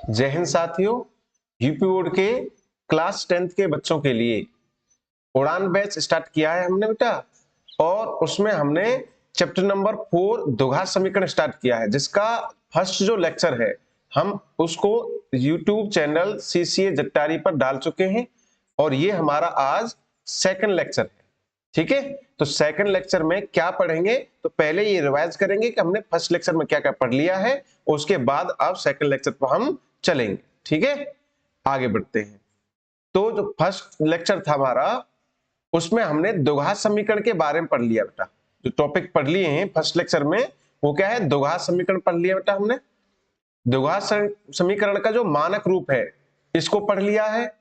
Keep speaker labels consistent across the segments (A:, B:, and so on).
A: जय हिंद साथियों, UP board के क्लास 10th के बच्चों के लिए उड़ान बैच स्टार्ट किया है हमने बेटा। और उसमें हमने चैप्टर नंबर 4 द्विघात समीकरण स्टार्ट किया है, जिसका फर्स्ट जो लेक्चर है हम उसको यूट्यूब चैनल सीसीए जट्टारी पर डाल चुके हैं और ये हमारा आज सेकंड लेक्चर है। ठीक है, तो सेकंड लेक्चर में क्या पढ़ेंगे, तो पहले ये रिवाइज करेंगे कि हमने फर्स्ट लेक्चर में क्या क्या पढ़ लिया है, उसके बाद अब सेकंड लेक्चर पर हम चलेंगे। ठीक है, आगे बढ़ते हैं। तो जो फर्स्ट लेक्चर था हमारा, उसमें हमने द्विघात समीकरण के बारे में पढ़ लिया बेटा। जो टॉपिक पढ़ लिए हैं फर्स्ट लेक्चर में वो क्या है, द्विघात समीकरण पढ़ लिया बेटा हमने। द्विघात समीकरण का जो मानक रूप है इसको पढ़ लिया है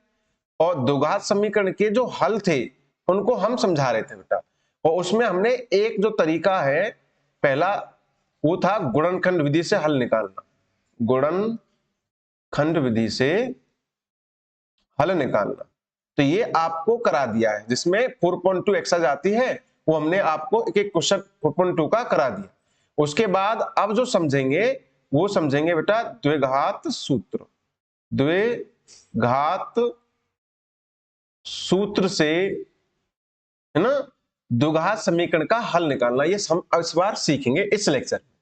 A: और द्विघात समीकरण के जो हल थे उनको हम समझा रहे थे बेटा। और उसमें हमने एक जो तरीका है पहला वो था गुणनखंड विधि से हल निकालना। गुणनखंड विधि से हल निकालना, तो ये आपको करा दिया है, जिसमें 4.2 एक्सरसाइज आती है वो हमने आपको एक एक क्वेश्चन 4.2 का करा दिया। उसके बाद अब जो समझेंगे वो समझेंगे बेटा द्विघात सूत्र। द्विघात सूत्र से, है ना, द्विघात समीकरण का हल निकालना, ये हम इस बार सीखेंगे इस लेक्चर में।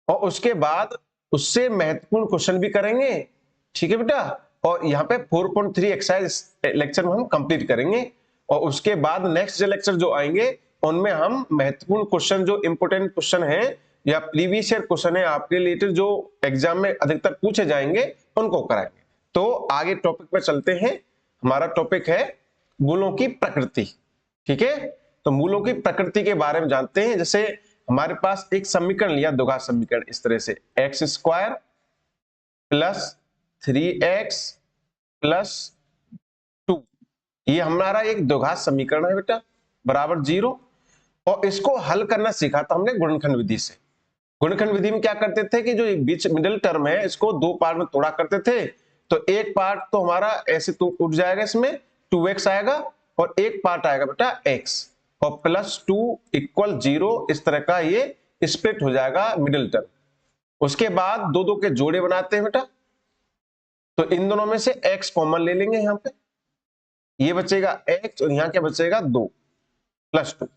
A: और उसके बाद उससे महत्वपूर्ण क्वेश्चन भी करेंगे। ठीक है बेटा, और यहाँ पे 4.3 एक्सरसाइज लेक्चर में हम कंप्लीट करेंगे। और उसके बाद नेक्स्ट जो लेक्चर जो आएंगे उनमें हम महत्वपूर्ण क्वेश्चन, जो इंपोर्टेंट क्वेश्चन है या प्रीवियस ईयर क्वेश्चन है आपके रिलेटेड, जो एग्जाम में अधिकतर पूछे जाएंगे, उनको कराएंगे। तो आगे टॉपिक पे चलते हैं। हमारा टॉपिक है मूलों की प्रकृति। ठीक है, तो मूलों की प्रकृति के बारे में जानते हैं। जैसे हमारे पास एक समीकरण लिया, द्विघात समीकरण, इस तरह से x square plus 3x plus 2, ये हमारा एक द्विघात समीकरण है बेटा, बराबर 0। और इसको हल करना सीखा था हमने गुणनखंड विधि से। गुणनखंड विधि में क्या करते थे कि जो बीच मिडिल टर्म है इसको दो पार्ट में तोड़ा करते थे। तो एक पार्ट तो हमारा ऐसे तो उठ जाएगा, इसमें 2x आएगा और एक पार्ट आएगा बेटा x, और प्लस 2 इक्वल 0, इस तरह का ये स्प्लिट हो जाएगा मिडिल टर्म। उसके बाद दो दो के जोड़े बनाते हैं बेटा, तो इन दोनों में से x कॉमन ले लेंगे, यहाँ पे ये बचेगा x और यहाँ क्या बचेगा 2 प्लस 2।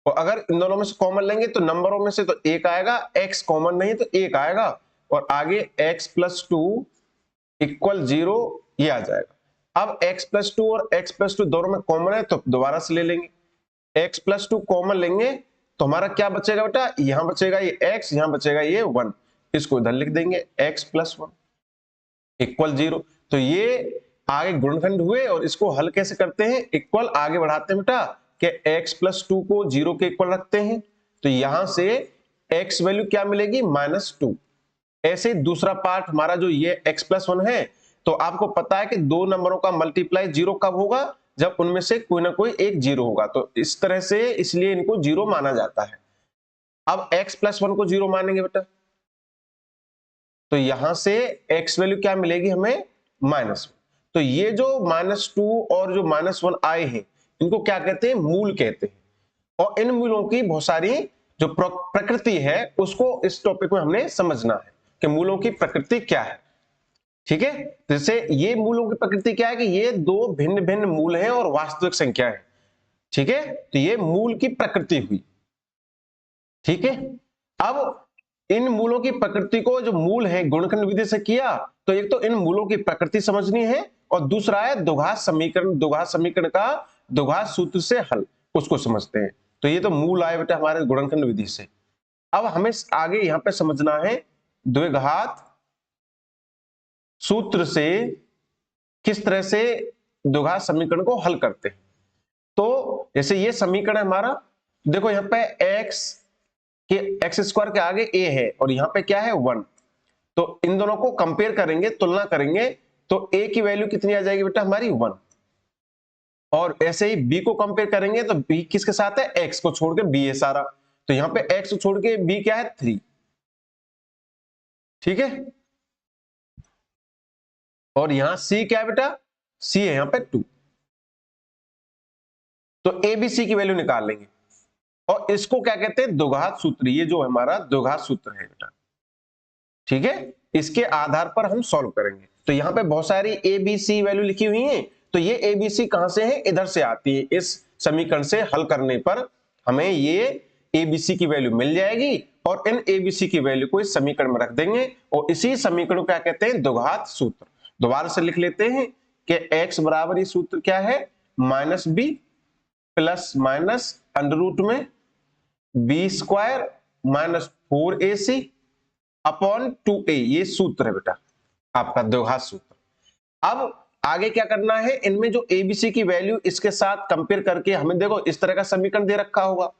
A: और अगर इन दोनों में से कॉमन लेंगे तो नंबरों में से तो 1 आएगा, x कॉमन नहीं तो 1 आएगा, और आगे x प्लस 2 इक्वल 0 ये आ जाएगा। अब x प्लस 2 और x प्लस 2 दोनों में कॉमन है तो दोबारा से ले लेंगे, x प्लस 2 कॉमन लेंगे तो हमारा क्या बचेगा बेटा, यहां बचेगा ये x, यहां बचेगा ये 1, इसको इधर लिख देंगे x प्लस 1 इक्वल 0। तो ये आगे गुणनखंड हुए। और इसको हल कैसे करते हैं, इक्वल आगे बढ़ाते हैं बेटा कि x प्लस 2 को 0 के इक्वल रखते हैं, तो यहां से x वैल्यू क्या मिलेगी, -2। ऐसे दूसरा पार्ट हमारा जो ये x प्लस 1 है, तो आपको पता है कि दो नंबरों का मल्टीप्लाई 0 कब होगा, जब उनमें से कोई ना कोई एक 0 होगा। तो इस तरह से इसलिए इनको 0 माना जाता है। अब x प्लस 1 को 0 मानेंगे बेटा, तो यहां से x वैल्यू क्या मिलेगी हमें, -1। तो ये जो -2 और जो -1 आए हैं इनको क्या कहते हैं, मूल कहते हैं। और इन मूलों की बहुत सारी जो प्रकृति है उसको इस टॉपिक में हमने समझना है कि मूलों की प्रकृति क्या है। ठीक है, जैसे ये मूलों की प्रकृति क्या है कि ये दो भिन्न भिन्न मूल हैं और वास्तविक संख्या है। ठीक है, तो ये मूल की प्रकृति हुई। ठीक है, अब इन मूलों की प्रकृति को, जो मूल है, गुणनखंड विधि से किया, तो एक तो इन मूलों की प्रकृति समझनी है और दूसरा है द्विघात समीकरण, द्विघात समीकरण का द्विघात सूत्र से हल, उसको समझते हैं। तो ये तो मूल आए बेटा हमारे गुणनखंड विधि से। अब हमें आगे यहां पे समझना है द्विघात सूत्र से किस तरह से द्विघात समीकरण को हल करते हैं। तो जैसे ये समीकरण है हमारा, देखो यहाँ पे एक्स स्क्वायर के आगे a है और यहाँ पे क्या है 1, तो इन दोनों को कंपेयर करेंगे, तुलना करेंगे, तो a की वैल्यू कितनी आ जाएगी बेटा हमारी 1। और ऐसे ही b को कंपेयर करेंगे तो b किसके साथ है, x को छोड़ के b है सारा, तो यहाँ पे x को छोड़ के b क्या है 3। ठीक है, और यहां c क्या है बेटा, c है यहाँ पे 2। तो a b c की वैल्यू निकाल लेंगे और इसको क्या कहते हैं, द्विघात सूत्र। ये जो हमारा द्विघात सूत्र है बेटा। ठीक है, इसके आधार पर हम सॉल्व करेंगे। तो यहाँ पे बहुत सारी ए बी सी वैल्यू लिखी हुई है, तो ये ए बी सी कहां से है, इधर से आती है। इस समीकरण से हल करने पर हमें ये ए बी सी की वैल्यू मिल जाएगी और इन ए बी सी की वैल्यू को इस समीकरण में रख देंगे और इसी समीकरण को क्या कहते हैं, द्विघात सूत्र। दोबारा से लिख लेते हैं कि x बराबर ये सूत्र क्या है, minus B plus minus under root में B square minus 4ac upon 2a, ये सूत्र है बेटा आपका द्विघात सूत्र। अब आगे क्या करना है, इनमें जो एबीसी की वैल्यू इसके साथ कंपेयर करके हमें देखो इस तरह का समीकरण दे रखा होगा,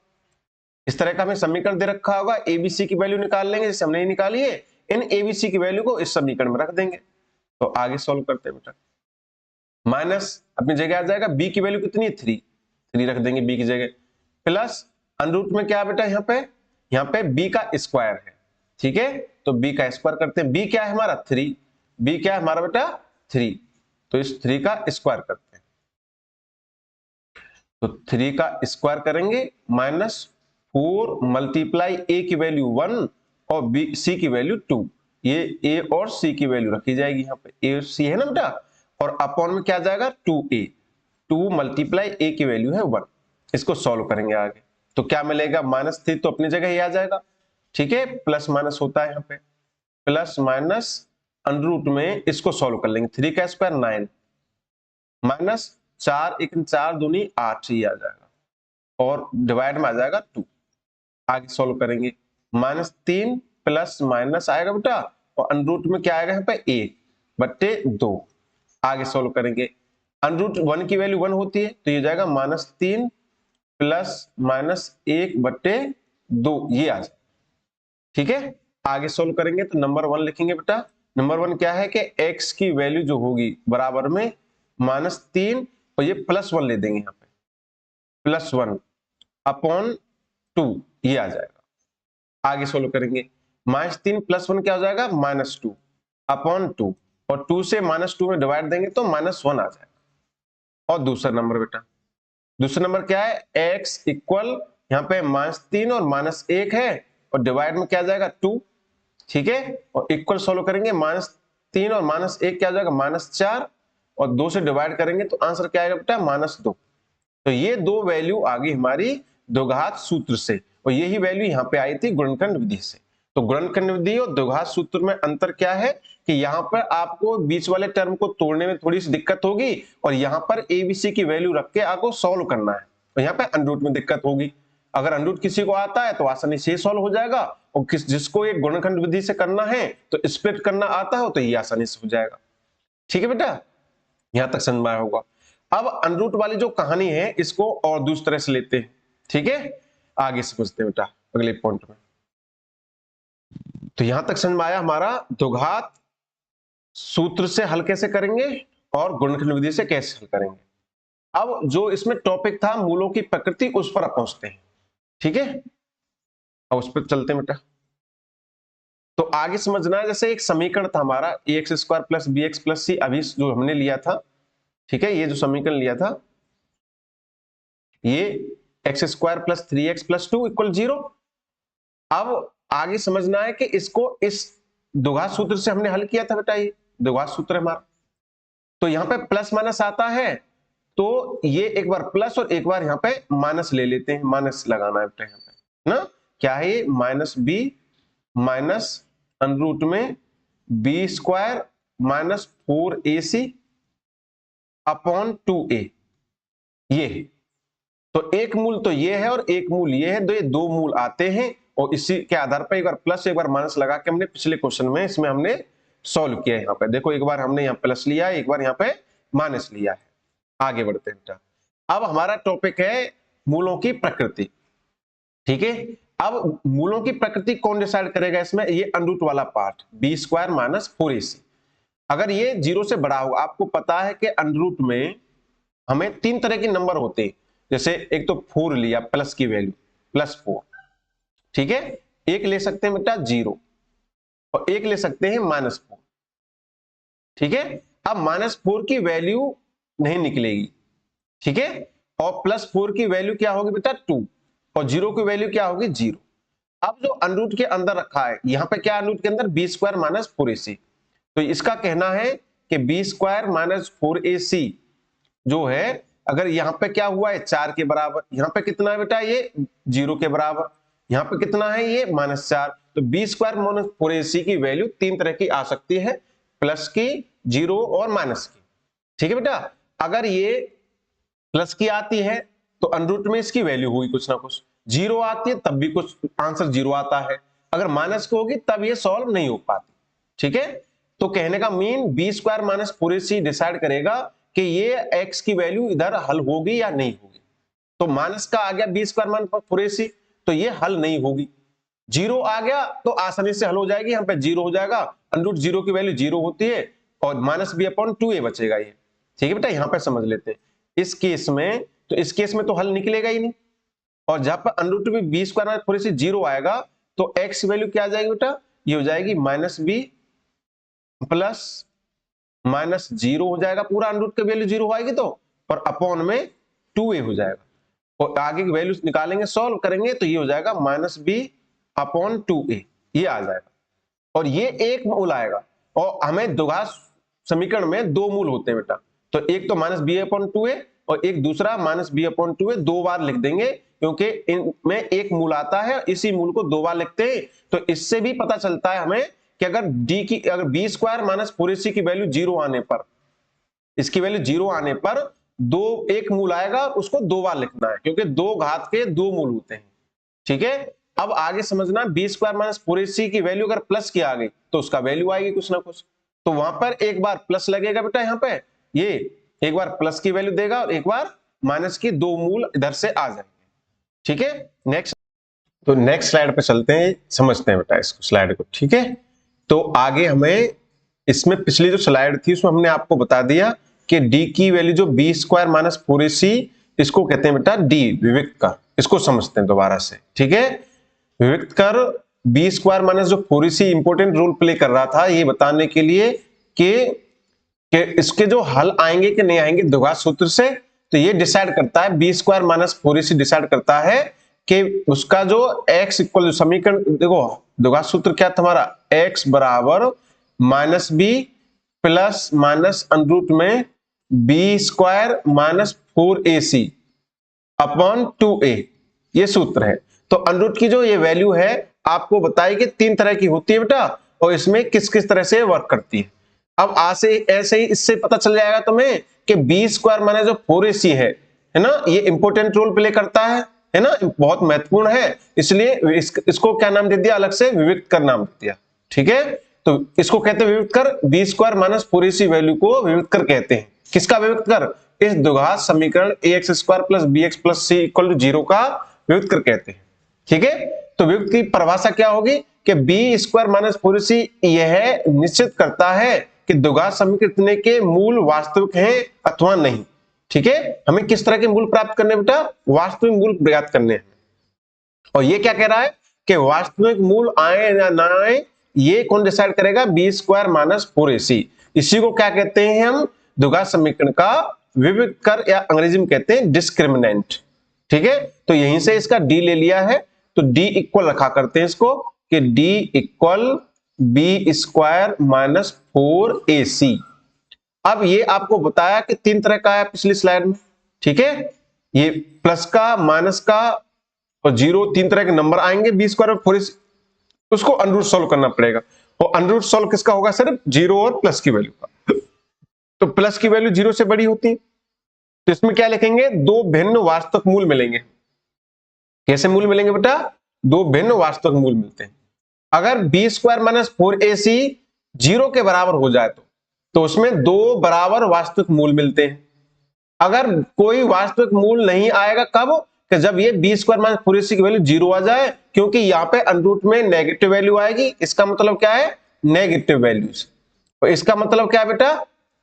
A: इस तरह का हमें समीकरण दे रखा होगा, एबीसी की वैल्यू निकाल लेंगे, जैसे हमने निकाली है, इन एबीसी की वैल्यू को इस समीकरण में रख देंगे। तो आगे सॉल्व करते हैं बेटा, माइनस अपनी जगह आ जाएगा, बी की वैल्यू कितनी है 3 रख देंगे बी की जगह, प्लस अंडर रूट में क्या है बेटा, यहाँ पे बी का स्क्वायर है, ठीक है, तो बी का स्क्वायर करते हैं, बी क्या है हमारा 3, बी क्या है हमारा बेटा 3, तो इस 3 का स्क्वायर करते हैं, तो 3 का स्क्वायर करेंगे माइनस 4 मल्टीप्लाई ए की वैल्यू 1 और बी सी की वैल्यू 2, ये ए और सी की वैल्यू रखी जाएगी, यहाँ पे ए और सी है ना बेटा, और अपॉन में क्या जाएगा 2a, 2 मल्टीप्लाई ए की वैल्यू है 1, इसको सॉल्व करेंगे आगे, तो क्या मिलेगा, -3 तो अपनी जगह ही आ जाएगा, ठीक है, प्लस माइनस होता है यहाँ पे, प्लस माइनस अंडर रूट में इसको सॉल्व कर लेंगे, 3 का स्क्वायर 9 माइनस 4 1 4 दूनी 8 ही आ जाएगा और डिवाइड में आ जाएगा 2, आगे सॉल्व करेंगे, -3 प्लस माइनस आएगा बेटा और अंडर रूट में क्या आएगा यहाँ पे 1/2, आगे सॉल्व करेंगे, अंडर रूट 1 की वैल्यू 1 होती है, तो ये जाएगा -3 प्लस माइनस 1/2, ये आ जाएगा, ठीक है, आगे सोल्व करेंगे तो नंबर 1 लिखेंगे बेटा, नंबर 1 क्या है कि x की वैल्यू जो होगी बराबर में -3 और ये +1 ले देंगे यहाँ पे, +1 अपॉन 2, ये आ जाएगा, आगे सोल्व करेंगे, -3 +1 क्या हो जाएगा, -2 अपॉन 2 और 2 से -2 में डिवाइड देंगे तो -1 आ जाएगा। और दूसरा नंबर बेटा, दूसरा नंबर क्या है, x इक्वल यहाँ पे -3 और -1 है और डिवाइड में क्या आ जाएगा 2, ठीक है, और इक्वल सॉल्व करेंगे, -3 और -1 क्या आ जाएगा -4 और 2 से डिवाइड करेंगे तो आंसर क्या आएगा बेटा -2। तो ये दो वैल्यू आ गई हमारी द्विघात सूत्र से और यही वैल्यू यहाँ पे आई थी गुणनखंड विधि से। तो गुणनखंड विधि और द्विघात सूत्र में अंतर क्या है कि यहाँ पर आपको बीच वाले टर्म को तोड़ने में थोड़ी सी दिक्कत होगी और यहाँ पर एबीसी की वैल्यू रख के आपको सॉल्व करना है, और यहाँ पे अंडर रूट में दिक्कत होगी। अगर अंडर रूट किसी को आता है तो आसानी से सॉल्व हो जाएगा और जिसको एक गुणनखंड विधि से करना है तो स्प्लिट करना आता हो तो ये आसानी से हो जाएगा, ठीक है बेटा, यहां तक समझ में आया होगा। अब अंडर रूट वाली जो कहानी है इसको और दूसरी तरह से लेते हैं, ठीक है, आगे समझते हैं बेटा अगले पॉइंट में। तो यहां तक समझ में आया हमारा द्विघात सूत्र से हल कैसे करेंगे और गुणनखंड विधि से कैसे हल करेंगे। अब जो इसमें टॉपिक था मूलों की प्रकृति, उस पर पहुंचते हैं, ठीक है, अब उस पर चलते हैं बेटा। तो आगे समझना है, जैसे एक समीकरण था हमारा ax² + bx + c, अभी जो हमने लिया था, ठीक है, ये जो समीकरण लिया था ये x² + 3x + 2 = 0। अब आगे समझना है कि इसको इस द्विघात सूत्र से हमने हल किया था बेटा, ये द्विघात सूत्र है हमारा, तो यहाँ पे प्लस माइनस आता है तो ये एक बार प्लस और एक बार यहाँ पे माइनस ले लेते हैं, माइनस लगाना है बेटा यहाँ पे ना, क्या है ये -b माइनस अंडर रूट में b² minus 4ac upon 2a, ये है। तो एक मूल तो ये है और एक मूल ये है, दो मूल आते हैं और इसी के आधार पर एक बार प्लस एक बार माइनस लगा के हमने पिछले क्वेश्चन में इसमें हमने सॉल्व किया है। यहाँ पे देखो एक बार हमने यहाँ प्लस लिया है, एक बार यहाँ पे माइनस लिया है। आगे बढ़ते हैं बेटा, अब हमारा टॉपिक है मूलों की प्रकृति, ठीक है। अब मूलों की प्रकृति कौन डिसाइड करेगा इसमें, ये अंडर रूट वाला पार्ट b² माइनस 4ac। अगर ये 0 से बड़ा होगा, आपको पता है कि अंडर रूट में हमें 3 तरह के नंबर होते हैं, जैसे एक तो 4 लिया प्लस की वैल्यू +4, ठीक है, एक ले सकते हैं बेटा 0 और एक ले सकते हैं -4, ठीक है। अब -4 की वैल्यू नहीं निकलेगी, ठीक है, और +4 की वैल्यू क्या होगी बेटा 2 और 0 की वैल्यू क्या होगी 0। अब जो अंडर के अंदर रखा है, यहाँ पे क्या अंडर के अंदर बी स्क्वायर माइनस 4ac, तो इसका कहना है कि बी स्क्वायर माइनस 4ac जो है, अगर यहाँ पे क्या हुआ है 4 के बराबर, यहाँ पे कितना है बेटा ये 0 के बराबर, यहाँ पे कितना है ये -4, तो बी स्क्वायर माइनस 4ac की वैल्यू तीन तरह की आ सकती है, प्लस की, 0 और माइनस की। ठीक है बेटा, अगर ये प्लस की आती है तो अंडर में इसकी वैल्यू होगी कुछ ना कुछ, 0 आती है तब भी कुछ आंसर 0 आता है, अगर माइनस की होगी तब ये सॉल्व नहीं हो पाती। ठीक है, तो कहने का mean B square minus 4ac decide करेगा कि ये x की वैल्यू इधर हल होगी या नहीं होगी। तो माइनस का आ गया बी स्क्वायर माइनस 4ac, तो ये हल नहीं होगी। 0 आ गया तो आसानी से हल हो जाएगी, यहाँ पे 0 हो जाएगा, अंडर 0 की वैल्यू 0 होती है और माइनस बी अपॉन 2a बचेगा ये। ठीक है बेटा, यहाँ पे समझ लेते हैं इस केस में, तो इस केस में तो हल निकलेगा ही नहीं, और जहां पर under to B square minus 4ac 0 आएगा तो x की वैल्यू क्या आ जाएगी बेटा, ये हो जाएगी -b प्लस -0 हो जाएगा, पूरा अंडर की वैल्यू 0 आएगी तो, और अपॉन में 2a हो जाएगा, और आगे की वैल्यू निकालेंगे सॉल्व करेंगे तो ये हो जाएगा -b अपॉन 2a, ये आ जाएगा, और ये एक मूल आएगा, और हमें द्विघात समीकरण में दो मूल होते हैं बेटा, तो एक तो -b अपॉन 2a और एक दूसरा -b अपॉन 2a, दो बार लिख देंगे क्योंकि इनमें एक मूल आता है, इसी मूल को दो बार लिखते हैं, तो इससे भी पता चलता है हमें कि अगर बी स्क्वायर माइनस 4ac की वैल्यू 0 आने पर, इसकी वैल्यू 0 आने पर एक मूल आएगा, उसको दो बार लिखना है क्योंकि दो घात के दो मूल होते हैं। ठीक है, अब आगे समझना, बी स्क्वायर माइनस 4ac की वैल्यू अगर प्लस की आ गई तो उसका वैल्यू आएगी कुछ ना कुछ, तो वहां पर एक बार प्लस लगेगा बेटा, यहाँ पे ये एक बार प्लस की वैल्यू देगा और एक बार माइनस की, दो मूल इधर से आ जाएंगे। ठीक है, नेक्स्ट, तो नेक्स्ट स्लाइड पे चलते हैं, समझते हैं बेटा इसको स्लाइड को। ठीक है, तो आगे हमें इसमें पिछली जो स्लाइड थी उसमें हमने आपको बता दिया कि डी की वैल्यू जो बी स्क्वायर माइनस 4ac, इसको कहते हैं बेटा डी विविक्त कर, इसको समझते हैं दोबारा से। ठीक है, विविक्त कर बी स्क्वायर माइनस जो 4ac इंपोर्टेंट रोल प्ले कर रहा था ये बताने के लिए कि इसके जो हल आएंगे कि नहीं आएंगे द्विघात सूत्र से, तो ये डिसाइड करता है, B square minus 4ac decide करता है कि उसका जो x इक्वल समीकरण, देखो द्विघात सूत्र क्या था हमारा, x बराबर -b प्लस माइनस अंडर में B square minus 4ac upon 2a, ये सूत्र है। तो अंडर की जो ये वैल्यू है आपको बताई कि तीन तरह की होती है बेटा, और इसमें किस किस तरह से वर्क करती है। अब ऐसे ही इससे पता चल जाएगा तुम्हें कि बी स्क्वायर माने जो 4ac है ना, ये इंपोर्टेंट रोल प्ले करता है ना, बहुत महत्वपूर्ण है, इसलिए इसको क्या नाम दे दिया, अलग से विविक्त कर नाम दे दिया। ठीक है, तो इसको कहते हैं विविक्त कर, B square minus 4ac value को विविक्त कर कहते हैं। किसका विविक्त कर, इस द्विघात समीकरण ax square plus bx plus c equal to 0 का विविक्त कर कहते हैं। ठीक है, तो विविक्त की परिभाषा क्या होगी कि बी स्क्वायर माइनस 4ac यह निश्चित करता है कि द्विघात समीकरण के मूल वास्तविक हैं अथवा नहीं। ठीक है, हमें किस तरह के मूल प्राप्त करने बेटा, वास्तविक मूल ज्ञात करने हैं, और ये क्या कह रहा है कि वास्तविक मूल आए या ना आए ये कौन डिसाइड करेगा, बी स्क्वायर माइनस 4ac, इसी को क्या कहते हैं हम, द्विघात समीकरण का विविक्त कर, या अंग्रेजी में कहते हैं डिस्क्रिमिनेंट। ठीक है, तो यहीं से इसका डी ले लिया है, तो डी इक्वल रखा करते हैं इसको कि D equal B square minus 4ac। अब ये आपको बताया कि तीन तरह का है पिछली स्लाइड में। ठीक है, ये प्लस का, माइनस का और 0, तीन तरह के नंबर आएंगे बी स्क्वायर और 4ac, उसको अंडर रूट सॉल्व करना पड़ेगा, और अंडर रूट सॉल्व किसका होगा, सिर्फ 0 और प्लस की वैल्यू का, तो प्लस की वैल्यू 0 से बड़ी होती है, तो इसमें क्या लिखेंगे, दो भिन्न वास्तविक मूल मिलेंगे। कैसे मूल मिलेंगे बेटा, दो भिन्न वास्तविक मूल मिलते हैं। अगर बी स्क्वायर माइनस 4ac 0 के बराबर हो जाए तो उसमें दो बराबर वास्तविक मूल मिलते हैं। अगर कोई वास्तविक मूल नहीं आएगा, कब, कि जब ये बी स्क्वायर माइनस 4ac की वैल्यू 0 आ जाए, क्योंकि यहाँ पे अंडर रूट में नेगेटिव वैल्यू आएगी, इसका मतलब क्या है, नेगेटिव वैल्यूज, तो इसका मतलब क्या है बेटा,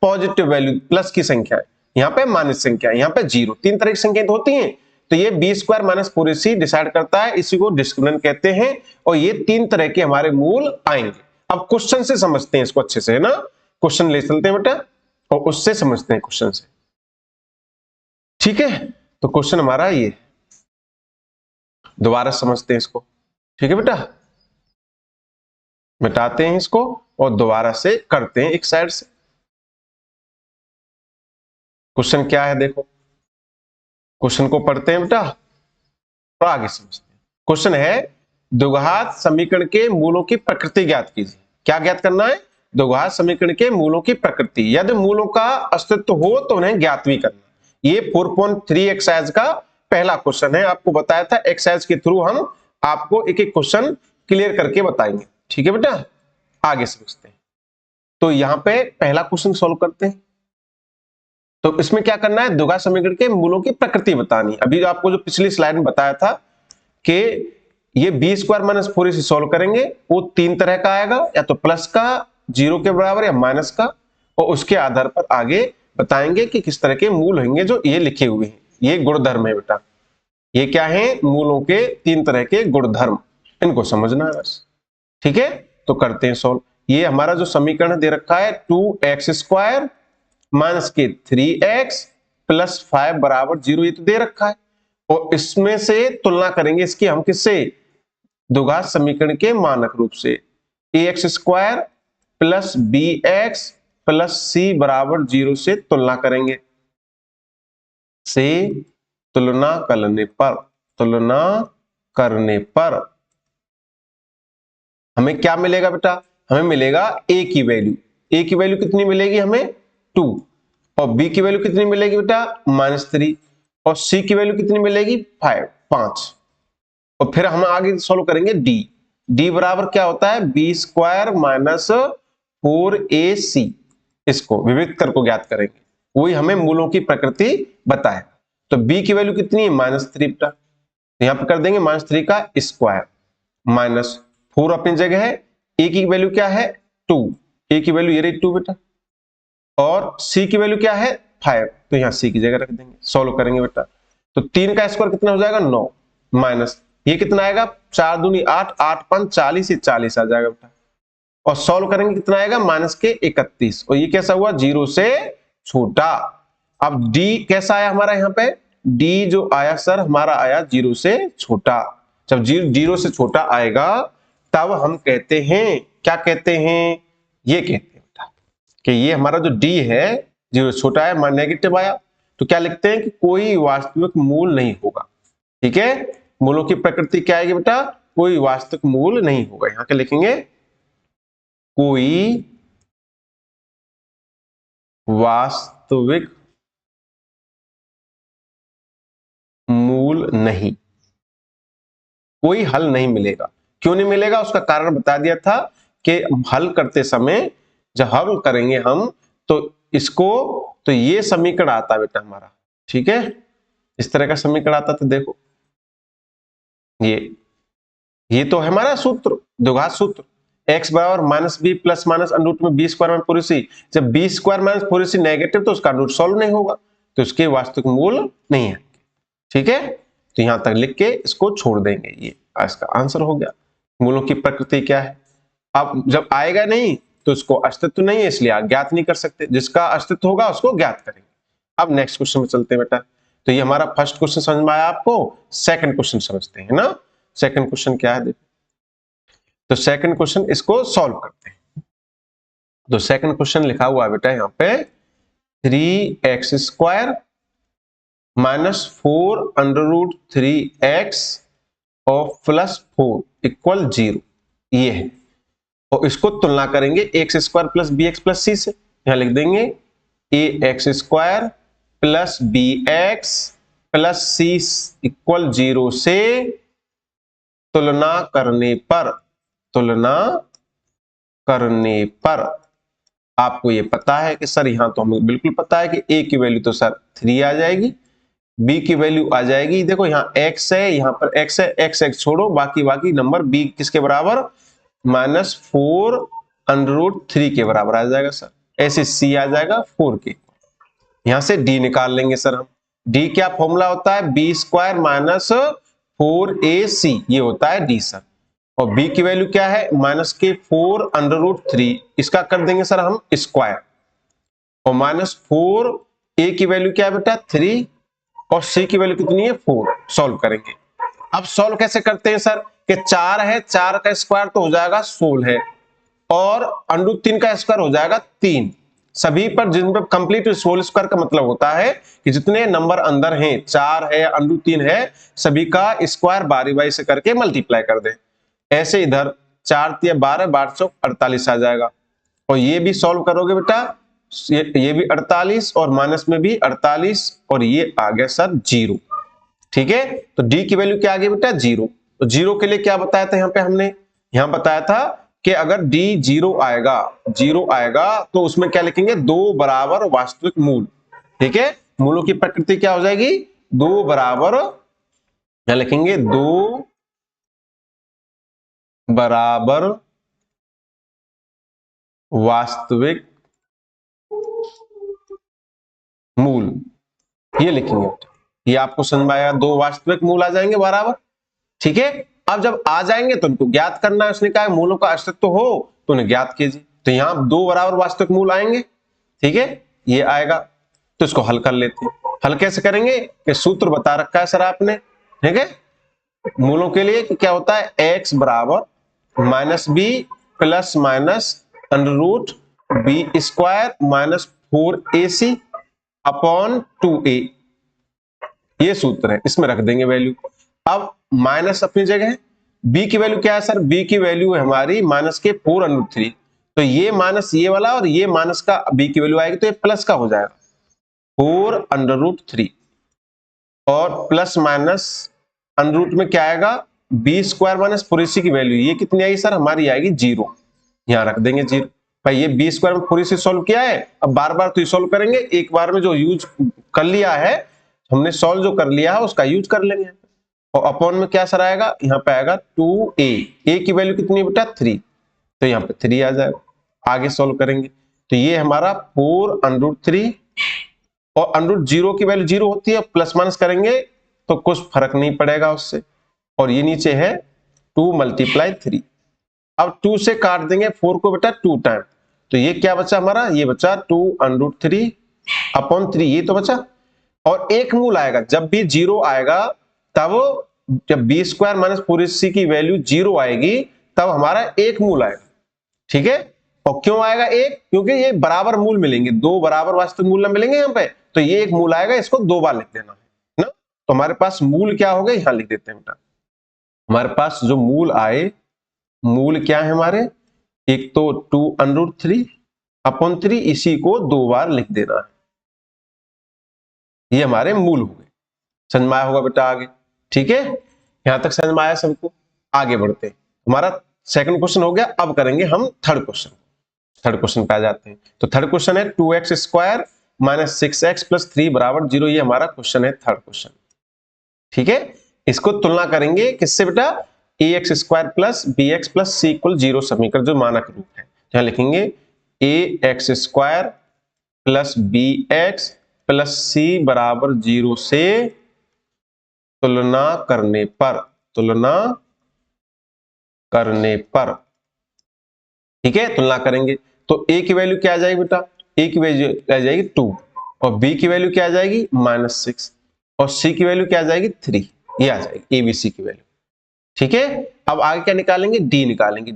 A: पॉजिटिव वैल्यू, प्लस की संख्या है, यहाँ पे माइनस संख्या, यहाँ पे 0, तीन तरह की संख्याएं होती हैं, तो ये B square minus 4ac decide करता है, इसी को डिस्क्रिमिनेंट कहते हैं, और ये तीन तरह के हमारे मूल आएंगे। अब क्वेश्चन से समझते हैं इसको अच्छे से, है ना, क्वेश्चन ले चलते हैं बेटा और उससे समझते हैं क्वेश्चन से। ठीक है, तो क्वेश्चन हमारा ये, दोबारा समझते हैं इसको। ठीक है बेटा, मिटाते हैं इसको और दोबारा से करते हैं एक साइड से। क्वेश्चन क्या है देखो, क्वेश्चन को पढ़ते हैं बेटा और आगे समझते हैं। क्वेश्चन है द्विघात समीकरण के मूलों की प्रकृति ज्ञात कीजिए। क्या ज्ञात करना है? द्विघात समीकरण के मूलों की प्रकृति। यदि मूलों का अस्तित्व हो तो उन्हें ज्ञात भी करना। ये 4.3 एक्सरसाइज का पहला क्वेश्चन है। आपको बताया था एक्सरसाइज के थ्रू हम आपको एक एक क्वेश्चन क्लियर करके बताएंगे। ठीक है बेटा, आगे समझते हैं। तो यहां पे पहला क्वेश्चन सॉल्व करते हैं। तो इसमें क्या करना है? द्विघात समीकरण के मूलों की प्रकृति बतानी। अभी आपको जो पिछली स्लाइड में बताया था कि ये बी स्क्वायर माइनस 4 से सॉल्व करेंगे, वो तीन तरह का आएगा, या तो प्लस का, जीरो के बराबर, या माइनस का, और उसके आधार पर आगे बताएंगे कि किस तरह के मूल होंगे जो ये लिखे हुए हैं। ये गुणधर्म है बेटा, ये क्या है? मूलों के तीन तरह के गुणधर्म, इनको समझना है बस। ठीक है, तो करते हैं सॉल्व। ये हमारा जो समीकरण दे रखा है 2x स्क्वायर माइनस के 3x प्लस 5 बराबर 0, ये तो दे रखा है। और इसमें से तुलना करेंगे इसकी हम किससे? द्विघात समीकरण के मानक रूप से। ax square plus bx plus c बराबर 0 से तुलना करेंगे। से तुलना करने पर हमें क्या मिलेगा बेटा? हमें मिलेगा a की वैल्यू। a की वैल्यू कितनी मिलेगी हमें? 2। और b की वैल्यू कितनी मिलेगी बेटा? -3। और c की वैल्यू कितनी मिलेगी? 5। और फिर हम आगे सॉल्व करेंगे d बराबर क्या होता है? b square minus 4ac। इसको विविधकर को ज्ञात करेंगे, वही हमें मूलों की प्रकृति बताए। तो b की वैल्यू कितनी है? -3 बेटा, तो यहां पर कर देंगे -3 का स्क्वायर माइनस 4 अपनी जगह है। a की वैल्यू क्या है? 2। a की वैल्यू ये रही 2 बेटा, और c की वैल्यू क्या है? 5, तो यहां c की जगह रख देंगे। सॉल्व करेंगे बेटा, तो 3 का स्क्वायर कितना हो जाएगा? 9 माइनस ये कितना आएगा? 4 दूनी 8, 8 5 40, 40 आ जाएगा बेटा। और सॉल्व करेंगे कितना आएगा? माइनस के 31। और ये कैसा हुआ? 0 से छोटा। अब d कैसा आया हमारा? यहाँ पे d जो आया सर हमारा आया 0 से छोटा। जब 0 से छोटा आएगा तब हम कहते हैं, क्या कहते हैं? ये कहते हैं बेटा कि ये हमारा जो d है 0 से छोटा है, नेगेटिव आया, तो क्या लिखते हैं कि कोई वास्तविक मूल नहीं होगा। ठीक है, मूलों की प्रकृति क्या आएगी बेटा? कोई वास्तविक मूल नहीं होगा। यहां क्या लिखेंगे? कोई वास्तविक मूल नहीं, कोई हल नहीं मिलेगा। क्यों नहीं मिलेगा? उसका कारण बता दिया था कि हल करते समय जब हल करेंगे हम तो इसको, तो ये समीकरण आता है बेटा हमारा। ठीक है, इस तरह का समीकरण आता था। देखो ये तो है हमारा सूत्र, द्विघात सूत्र, x बराबर minus B plus minus under root में बी स्क्वायर माइनस 4ac। जब B square minus 4ac negative तो उसका रूट सॉल्व नहीं होगा, तो इसके वास्तविक मूल नहीं है। ठीक है, तो यहां तक लिख के इसको छोड़ देंगे। ये इसका आंसर हो गया। मूलों की प्रकृति क्या है? अब जब आएगा नहीं तो उसको अस्तित्व नहीं है, इसलिए आप ज्ञात नहीं कर सकते। जिसका अस्तित्व होगा उसको ज्ञात करेंगे। अब नेक्स्ट क्वेश्चन में चलते हैं बेटा। तो ये हमारा फर्स्ट क्वेश्चन समझ में आया आपको। सेकंड क्वेश्चन समझते हैं ना। सेकंड क्वेश्चन क्या है देखो, तो सेकंड क्वेश्चन इसको सॉल्व करते हैं। तो सेकंड क्वेश्चन लिखा हुआ है बेटा यहाँ पे 3x square minus 4 under root 3x और प्लस 4 इक्वल 0, ये है। और इसको तुलना करेंगे X square plus B X plus C से। यहां लिख देंगे A X square plus B X plus C equal 0 से तुलना करने पर आपको ये पता है कि सर यहां तो हमें बिल्कुल पता है कि ए की वैल्यू तो सर 3 आ जाएगी, बी की वैल्यू आ जाएगी, देखो यहाँ x है, यहाँ पर x है, x छोड़ो, बाकी नंबर b किसके बराबर? -4 अंडर रूट 3 के बराबर आ जाएगा सर। ऐसे c आ जाएगा 4 के। यहां से d निकाल लेंगे सर हम। d क्या फॉर्मूला होता है? b स्क्वायर माइनस 4ac, ये होता है d सर। और b की वैल्यू क्या है? -4 अंडर रूट 3, इसका कर देंगे सर हम स्क्वायर। और -4 a की वैल्यू क्या है बेटा? 3, और c की वैल्यू कितनी है? 4। सॉल्व करेंगे। अब सॉल्व कैसे करते हैं सर? कि 4 है, 4 का स्क्वायर तो हो जाएगा 16 है, और √3 का स्क्वायर हो जाएगा 3। सभी पर जिन पर कंप्लीट होल स्क्वायर का मतलब होता है कि जितने नंबर अंदर हैं, 4 है, √3 है, सभी का स्क्वायर बारी बारी से करके मल्टीप्लाई कर दे। ऐसे इधर 4 × 12, 12 चौक 48 आ जाएगा। और ये भी सॉल्व करोगे बेटा, ये भी 48 और माइनस में भी 48, और ये आ गया सर 0। ठीक है, तो डी की वैल्यू क्या आ गई बेटा 0। तो 0 के लिए क्या बताया था यहाँ पे हमने, यहाँ बताया था कि अगर डी 0 आएगा तो उसमें क्या लिखेंगे, 2 बराबर वास्तविक मूल। ठीक है, मूलों की प्रकृति क्या हो जाएगी, 2 बराबर, क्या लिखेंगे, 2 बराबर वास्तविक मूल, ये लिखेंगे। ये आपको समझ में आएगा, 2 वास्तविक मूल आ जाएंगे बराबर। ठीक है, अब जब आ जाएंगे तो उनको ज्ञात करना है। उसने कहा मूलों का अस्तित्व हो तो उन्हें ज्ञात कीजिए, तो यहां 2 बराबर वास्तविक मूल आएंगे। ठीक है, ये आएगा, तो इसको हल कर लेते हैं। हल कैसे करेंगे कि सूत्र बता रखा है सर आपने। ठीक है, मूलों के लिए कि क्या होता है, x बराबर -b plus minus √b² -4ac upon 2a, ये सूत्र है, इसमें रख देंगे वैल्यू। अब माइनस अपनी जगह है, b की वैल्यू क्या है सर, b की वैल्यू है हमारी माइनस के 4√3, तो ये माइनस ये वाला और ये माइनस का b की वैल्यू आएगी तो ये प्लस का हो जाएगा 4√3, और प्लस माइनस √ में क्या आएगा, b² माइनस 4ac की वैल्यू ये कितनी आएगी सर, हमारी आएगी 0। यहां रख देंगे 0। भाई ये b² में 4ac सॉल्व किया है, अब बार बार तो ये सॉल्व करेंगे, एक बार में जो यूज कर लिया है हमने, सॉल्व जो कर लिया है उसका यूज कर लेंगे। और अपॉन में क्या सर आएगा, यहाँ पे आएगा 2a, a की वैल्यू कितनी बेटा 3, तो यहाँ पे 3 आ जाएगा। आगे सॉल्व करेंगे तो ये हमारा 4√3, और √0 की वैल्यू 0 होती है, प्लस माइनस करेंगे तो कुछ फर्क नहीं पड़ेगा उससे, और ये नीचे है 2 × 3। अब 2 से काट देंगे 4 को बेटा 2 टाइम, तो ये क्या बचा हमारा, ये बचा 2√3 अपॉन 3, ये तो बचा। और एक मूल आएगा, जब भी 0 आएगा तब, जब b² माइनस 4ac की वैल्यू 0 आएगी तब हमारा एक मूल आएगा। ठीक है, और क्यों आएगा एक, क्योंकि ये बराबर मूल मिलेंगे, 2 बराबर वास्तविक मूल ना मिलेंगे यहाँ पे, तो ये एक मूल आएगा, इसको 2 बार लिख देना है ना। तो हमारे पास मूल क्या हो गए, यहां लिख देते हैं बेटा। हमारे पास जो मूल आए, मूल क्या है हमारे, एक तो 2√3 अपॉन 3, इसी को 2 बार लिख देना है, ये हमारे मूल हो गए। समझ में आया होगा बेटा आगे। ठीक है, यहां तक समझ में आया सबको, आगे बढ़ते हैं। हमारा सेकंड क्वेश्चन हो गया, अब करेंगे हम थर्ड क्वेश्चन। थर्ड क्वेश्चन पे आ जाते हैं। तो थर्ड क्वेश्चन है 2x² माइनस 6x प्लस 3 बराबर 0, ये हमारा क्वेश्चन है, थर्ड क्वेश्चन। ठीक है, इसको तुलना करेंगे किससे बेटा, ax² plus bx plus c = 0 समीकरण जो मानक रूप है। यहां लिखेंगे ax² plus bx plus c बराबर 0 से तुलना करने पर, ठीक है, तुलना करेंगे तो a की वैल्यू क्या आ जाएगी बेटा, a की वैल्यू आ जाएगी 2, और b की वैल्यू क्या आ जाएगी -6, और c की वैल्यू क्या आ जाएगी 3, ये आ जाएगी abc की वैल्यू। ठीक है, अब आगे क्या निकालेंगे, d निकालेंगे।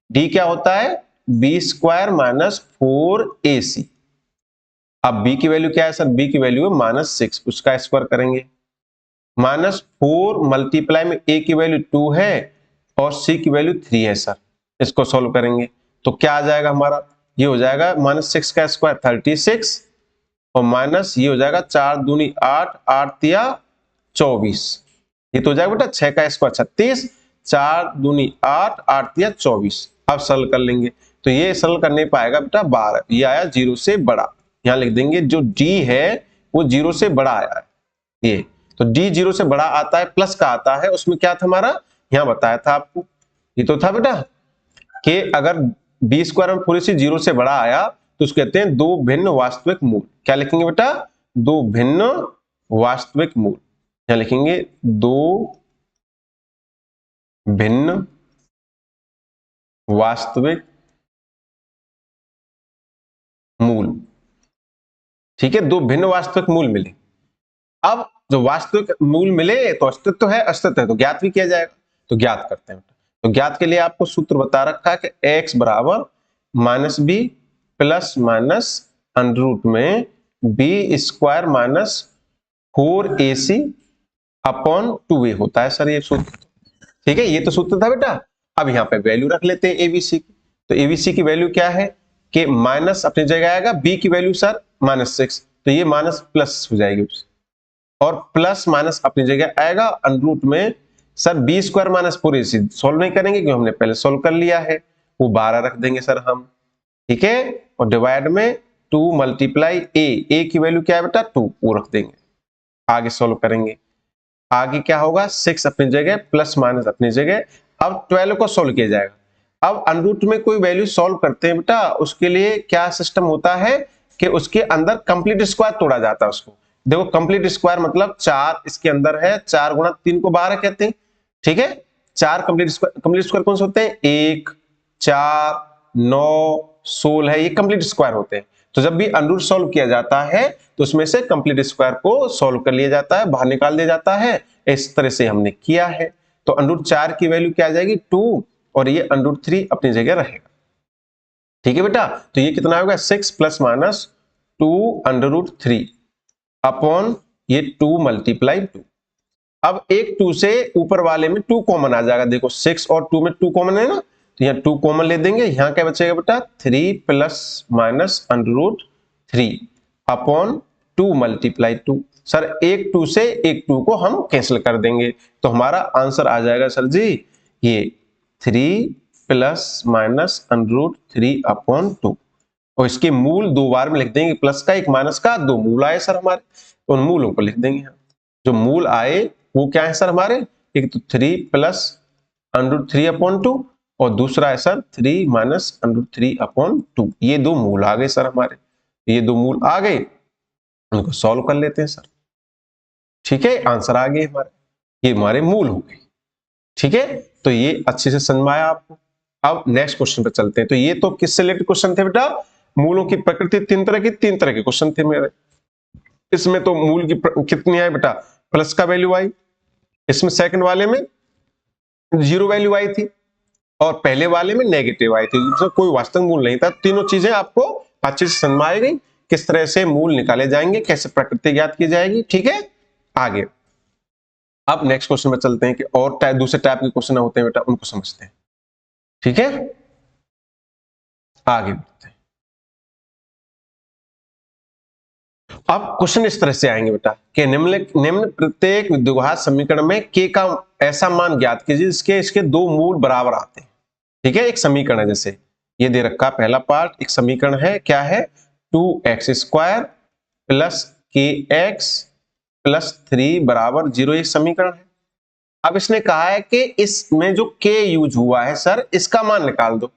A: d क्या होता है, b² माइनस 4ac। अब b की वैल्यू क्या है सर, b की वैल्यू है -6, उसका स्क्वायर करेंगे, -4 मल्टीप्लाई में a की वैल्यू 2 है और c की वैल्यू 3 है सर। इसको सॉल्व करेंगे तो क्या आ जाएगा हमारा, ये हो जाएगा -6 का स्क्वायर 36, और माइनस ये हो जाएगा 4 दूनी 8, 8 तिया 24, ये तो हो जाएगा बेटा 6 का स्क्वायर 36, 4 दूनी 8, 8 तिया 24। अब सरल कर लेंगे तो ये सरल करने पाएगा बेटा 12, ये आया 0 से बड़ा। यहाँ लिख देंगे जो d है वो 0 से बड़ा आया है, ये तो d 0 से बड़ा आता है, प्लस का आता है, उसमें क्या था हमारा, यहाँ बताया था आपको, ये तो था बेटा कि अगर b² में पूरी सी 0 से बड़ा आया तो उसको कहते हैं 2 भिन्न वास्तविक मूल। क्या लिखेंगे बेटा, 2 भिन्न वास्तविक मूल। यहाँ लिखेंगे 2 भिन्न वास्तविक मूल। ठीक है, 2 भिन्न वास्तविक मूल मिले। अब जो वास्तविक मूल मिले तो अस्तित्व है, अस्तित्व है तो ज्ञात भी किया जाएगा। तो ज्ञात करते हैं। तो ज्ञात के लिए आपको सूत्र बता रखा है कि x बराबर minus B plus minus under root में B square minus 4ac upon 2a होता है सर ये सूत्र। ठीक है, ये तो सूत्र था बेटा। अब यहाँ पे वैल्यू रख लेते हैं एबीसी की। तो एबीसी की वैल्यू क्या है कि माइनस अपनी जगह आएगा, बी की वैल्यू सर -6, तो ये माइनस प्लस हो जाएगी और प्लस माइनस अपनी जगह आएगा अंडर रूट में sir B square minus 4ac solve नहीं करेंगे क्योंकि हमने पहले सोल्व कर लिया है, वो 12 रख देंगे सर हम। ठीक है, और डिवाइड में 2 मल्टीप्लाई ए की वैल्यू क्या है बेटा 2, वो रख देंगे। आगे सोल्व करेंगे, आगे क्या होगा 6 अपनी जगह प्लस माइनस अपनी जगह। अब 12 को सोल्व किया जाएगा। अब अंडर रूट में कोई वैल्यू सोल्व करते हैं बेटा, उसके लिए क्या सिस्टम होता है कि उसके अंदर कंप्लीट स्क्वायर तोड़ा जाता है उसको। देखो कंप्लीट स्क्वायर मतलब 4 इसके अंदर है, 4 गुणा 3 को 12 कहते हैं। ठीक है, 4 कंप्लीट स्क्वायर कौन से होते हैं 1 4 9 16 है, ये कंप्लीट स्क्वायर होते हैं। तो जब भी अंडर रूट सोल्व किया जाता है तो उसमें से कंप्लीट स्क्वायर को सोल्व कर लिया जाता है, बाहर निकाल दिया जाता है। इस तरह से हमने किया है। तो अंडर रूट 4 की वैल्यू क्या आ जाएगी 2 और ये अंडर रूट 3 अपनी जगह रहेगा। ठीक है बेटा, तो ये कितना होगा 6 plus minus 2 under root 3 upon ये 2 मल्टीप्लाई 2। अब एक 2 से ऊपर वाले में 2 कॉमन आ जाएगा। देखो 6 और 2 में 2 कॉमन है ना, तो यहाँ 2 कॉमन ले देंगे। यहाँ क्या बचेगा बेटा 3 plus minus under root 3 upon 2 multiply 2। Sir एक 2 से एक 2 को हम कैंसिल कर देंगे, तो हमारा आंसर आ जाएगा सर जी ये 3 plus minus under root 3 upon 2। और इसके मूल 2 बार में लिख देंगे, प्लस का एक माइनस का, 2 मूल आए सर हमारे, उन मूलों को लिख देंगे। जो मूल आए वो क्या है सर हमारे, एक तो 3 प्लस अंडर 3 अपॉन 2 और दूसरा है सर 3 माइनस अंडर 3 अपॉन 2। ये 2 मूल आ गए सर हमारे, ये 2 मूल आ गए, उनको सॉल्व कर लेते हैं सर। ठीक है, आंसर आ गए हमारे, ये हमारे मूल हो गए। ठीक है, तो ये अच्छे से समझ में आया आपको। अब नेक्स्ट क्वेश्चन पे चलते हैं। तो ये तो किससे रिलेटेड क्वेश्चन थे बेटा, मूलों की प्रकृति 3 तरह के क्वेश्चन थे मेरे। इसमें तो मूल की कितनी आई बेटा, प्लस का वैल्यू आई, इसमें सेकंड वाले में 0 वैल्यू आई थी और पहले वाले में नेगेटिव आई थी, इसमें कोई वास्तविक मूल नहीं था। तीनों चीजें आपको अच्छे से समझ में आई गई, किस तरह से मूल निकाले जाएंगे, कैसे प्रकृति ज्ञात की जाएगी। ठीक है, आगे अब नेक्स्ट क्वेश्चन में चलते हैं कि और दूसरे टाइप के क्वेश्चन होते हैं बेटा, उनको समझते हैं। ठीक है, आगे बढ़ते हैं। अब क्वेश्चन इस तरह से आएंगे बेटा कि निम्न प्रत्येक द्विघात समीकरण में k का ऐसा मान ज्ञात कीजिए जिसके इसके 2 मूल बराबर आते हैं। ठीक है, एक समीकरण है, जैसे ये दे रखा पहला पार्ट, एक समीकरण है, क्या है 2x square plus kx plus 3 बराबर 0, एक समीकरण है। अब इसने कहा है कि इसमें जो k यूज हुआ है सर, इसका मान निकाल दो।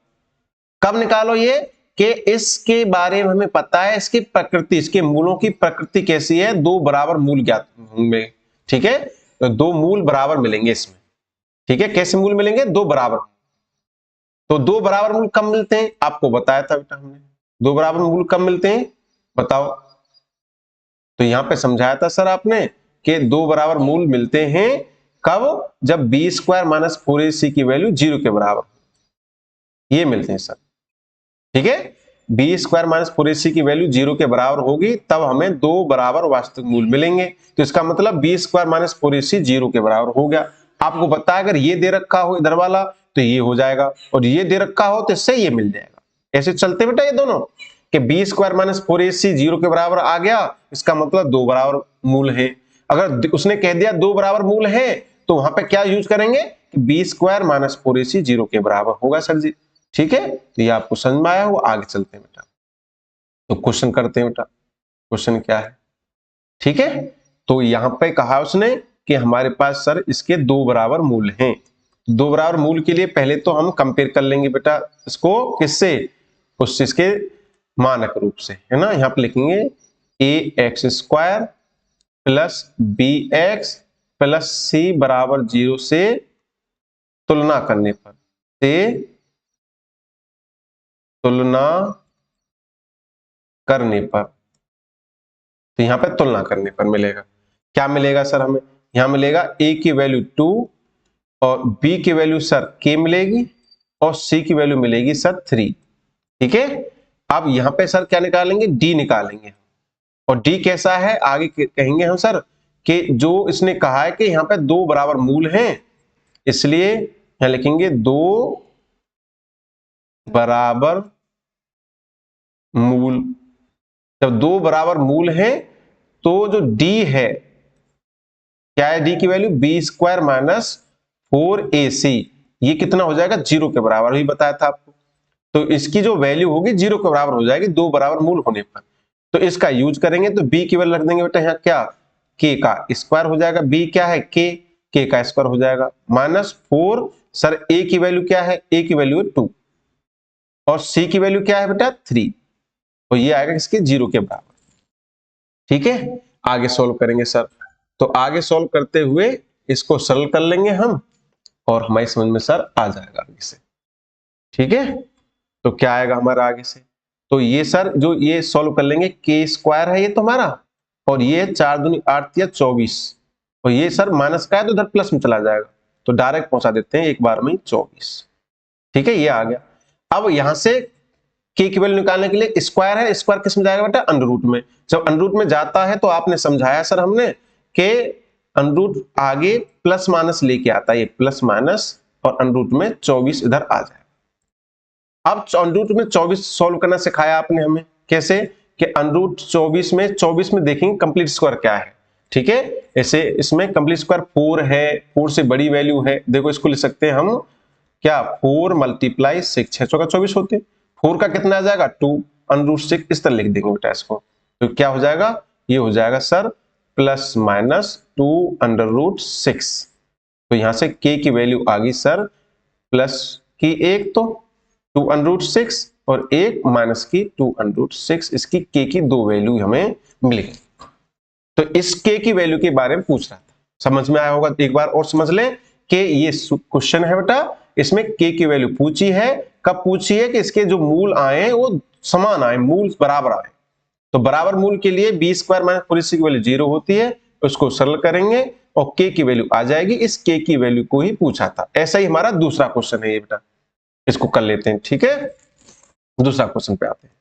A: कब निकालो ये कि इसके बारे में हमें पता है, इसकी प्रकृति, इसके मूलों की प्रकृति कैसी है, 2 बराबर मूल ज्ञात होंगे। ठीक है, तो 2 मूल बराबर मिलेंगे इसमें। ठीक है, कैसे मूल मिलेंगे 2 बराबर, तो 2 बराबर मूल कब मिलते हैं आपको बताया था बेटा हमने, 2 बराबर मूल कब मिलते हैं बताओ। तो यहां पे समझाया था सर आपने कि 2 बराबर मूल मिलते हैं कब, जब बी स्क्वायर माइनस 4ac की वैल्यू 0 के बराबर, ये मिलते हैं सर। ठीक है, बी स्क्वायर माइनस 4ac की वैल्यू 0 के बराबर होगी, तब हमें 2 बराबर वास्तविक मूल मिलेंगे। तो इसका मतलब बी स्क्वायर माइनस 4ac 0 के बराबर हो गया। आपको पता है अगर ये दे रखा हो इधर वाला तो ये हो जाएगा, और ये दे रखा हो तो इससे ये मिल जाएगा। ऐसे चलते बेटा ये दोनों कि बी स्क्वायर माइनस 4ac 0 के बराबर आ गया, इसका मतलब 2 बराबर मूल है। अगर उसने कह दिया 2 बराबर मूल है तो वहां पे क्या यूज करेंगे कि बी स्क्वायर माइनस 4ac 0 के बराबर होगा सर जी। ठीक है, तो ये आपको समझ में आया हो, आगे चलते हैं बेटा। तो क्वेश्चन करते हैं बेटा, क्वेश्चन क्या है। ठीक है, तो यहां पे कहा उसने कि हमारे पास सर इसके 2 बराबर मूल हैं। 2 बराबर मूल के लिए पहले तो हम कंपेयर कर लेंगे बेटा इसको किससे, उस चीज के मानक रूप से, है ना। यहां पे लिखेंगे ax square plus bx plus c बराबर 0 से तुलना करने पर, से तुलना करने पर, तो यहां पे तुलना करने पर मिलेगा क्या मिलेगा सर हमें, यहां मिलेगा a की वैल्यू 2 और b की वैल्यू सर k मिलेगी और c की वैल्यू मिलेगी सर 3। ठीक है, अब यहां पे सर क्या निकालेंगे, d निकालेंगे। और d कैसा है आगे कहेंगे हम सर कि जो इसने कहा है कि यहां पे दो बराबर मूल हैं, इसलिए यहां लिखेंगे दो बराबर मूल। जब दो बराबर मूल हैं तो जो d है, क्या है d की value, B square minus 4ac, ये कितना हो जाएगा, 0 के बराबर ही बताया था आपको। तो इसकी जो वैल्यू होगी 0 के बराबर हो जाएगी दो बराबर मूल होने पर। तो इसका यूज करेंगे तो b की वैल्यू रख देंगे बेटा यहाँ क्या, k का स्क्वायर हो जाएगा, b क्या है k का स्क्वायर हो जाएगा, माइनस 4 सर a की वैल्यू क्या है, a की वैल्यू है 2 और c की वैल्यू क्या है बेटा 3, तो ये आएगा इसके 0 के बराबर। ठीक है, आगे सोल्व करेंगे सर। तो आगे सोल्व करते हुए इसको सरल कर लेंगे हम और हमारी समझ में सर आ जाएगा आगे से। ठीक है, तो क्या आएगा हमारा आगे से, तो ये सर जो ये सोल्व कर लेंगे, के स्क्वायर है ये तो हमारा, और ये 4 दूनी 8 या 24, और ये सर माइनस का है तो इधर प्लस में चला जाएगा, तो डायरेक्ट पहुंचा देते हैं एक बार में 24। ठीक है, ये आ गया। अब यहां से के की वैल्यू निकालने के लिए स्क्वायर है, स्क्वायर किस में जाएगा बेटा, अंडर रूट में। जब अंडर रूट में जाता है तो आपने समझाया सर हमने कि अंडर रूट आगे प्लस माइनस लेके आता है, ये प्लस माइनस और अंडर रूट में 24 इधर आ जाएगा। अब अंडर रूट में 24 सॉल्व करना सिखाया आपने हमें, कैसे कि अंडर रूट 24 में देखेंगे कंप्लीट स्क्वायर क्या है। ठीक है, ऐसे इसमें कंप्लीट स्क्वायर 4 है, 4 से बड़ी वैल्यू है, देखो इसको लिख सकते हैं हम क्या, 4 मल्टीप्लाई 6, 6 चौका 24 होते हैं, 4 का कितना आ जाएगा 2 अंडर रूट 6, इस तरह लिख देंगे बेटा इसको। तो क्या हो जाएगा, ये हो जाएगा sir plus minus 2 under root 6। तो यहां से k की वैल्यू आ गई सर प्लस की एक तो 2 अंडर रूट 6 और एक माइनस की 2 अंडर रूट 6, इसकी k की दो वैल्यू हमें मिल गई। तो इस k की वैल्यू के बारे में पूछ रहा था, समझ में आया होगा, एक बार और समझ लें कि ये क्वेश्चन है बेटा, इसमें k की वैल्यू पूछी है, कब पूछी है कि इसके जो मूल आए वो समान आए, मूल बराबर आए। तो बराबर मूल के लिए बी स्क्वायर माइनस 4ac की वैल्यू 0 होती है, उसको सरल करेंगे और k की वैल्यू आ जाएगी, इस k की वैल्यू को ही पूछा था। ऐसा ही हमारा दूसरा क्वेश्चन है ये बेटा, इसको कर लेते हैं। ठीक है, दूसरा क्वेश्चन पे आते हैं।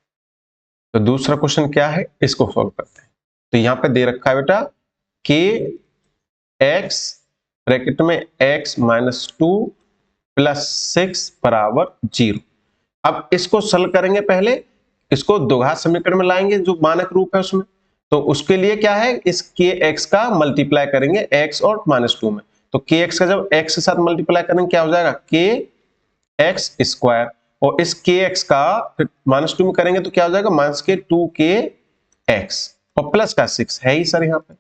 A: तो दूसरा क्वेश्चन क्या है, इसको सॉल्व करते हैं। तो यहां पे दे रखा है बेटा k x ब्रैकेट में x माइनस 2 प्लस 6 बराबर 0। अब इसको सरल करेंगे, पहले इसको द्विघात समीकरण में लाएंगे जो मानक रूप है उसमें। तो उसके लिए क्या है, इस के एक्स का मल्टीप्लाई करेंगे x और -2 में। तो के एक्स का जब x के साथ मल्टीप्लाई करेंगे क्या हो जाएगा, के एक्स स्क्वायर, और इस के एक्स का फिर -2 में करेंगे तो क्या हो जाएगा, माइनस के 2 के एक्स और प्लस का 6 है ही सर यहाँ पे।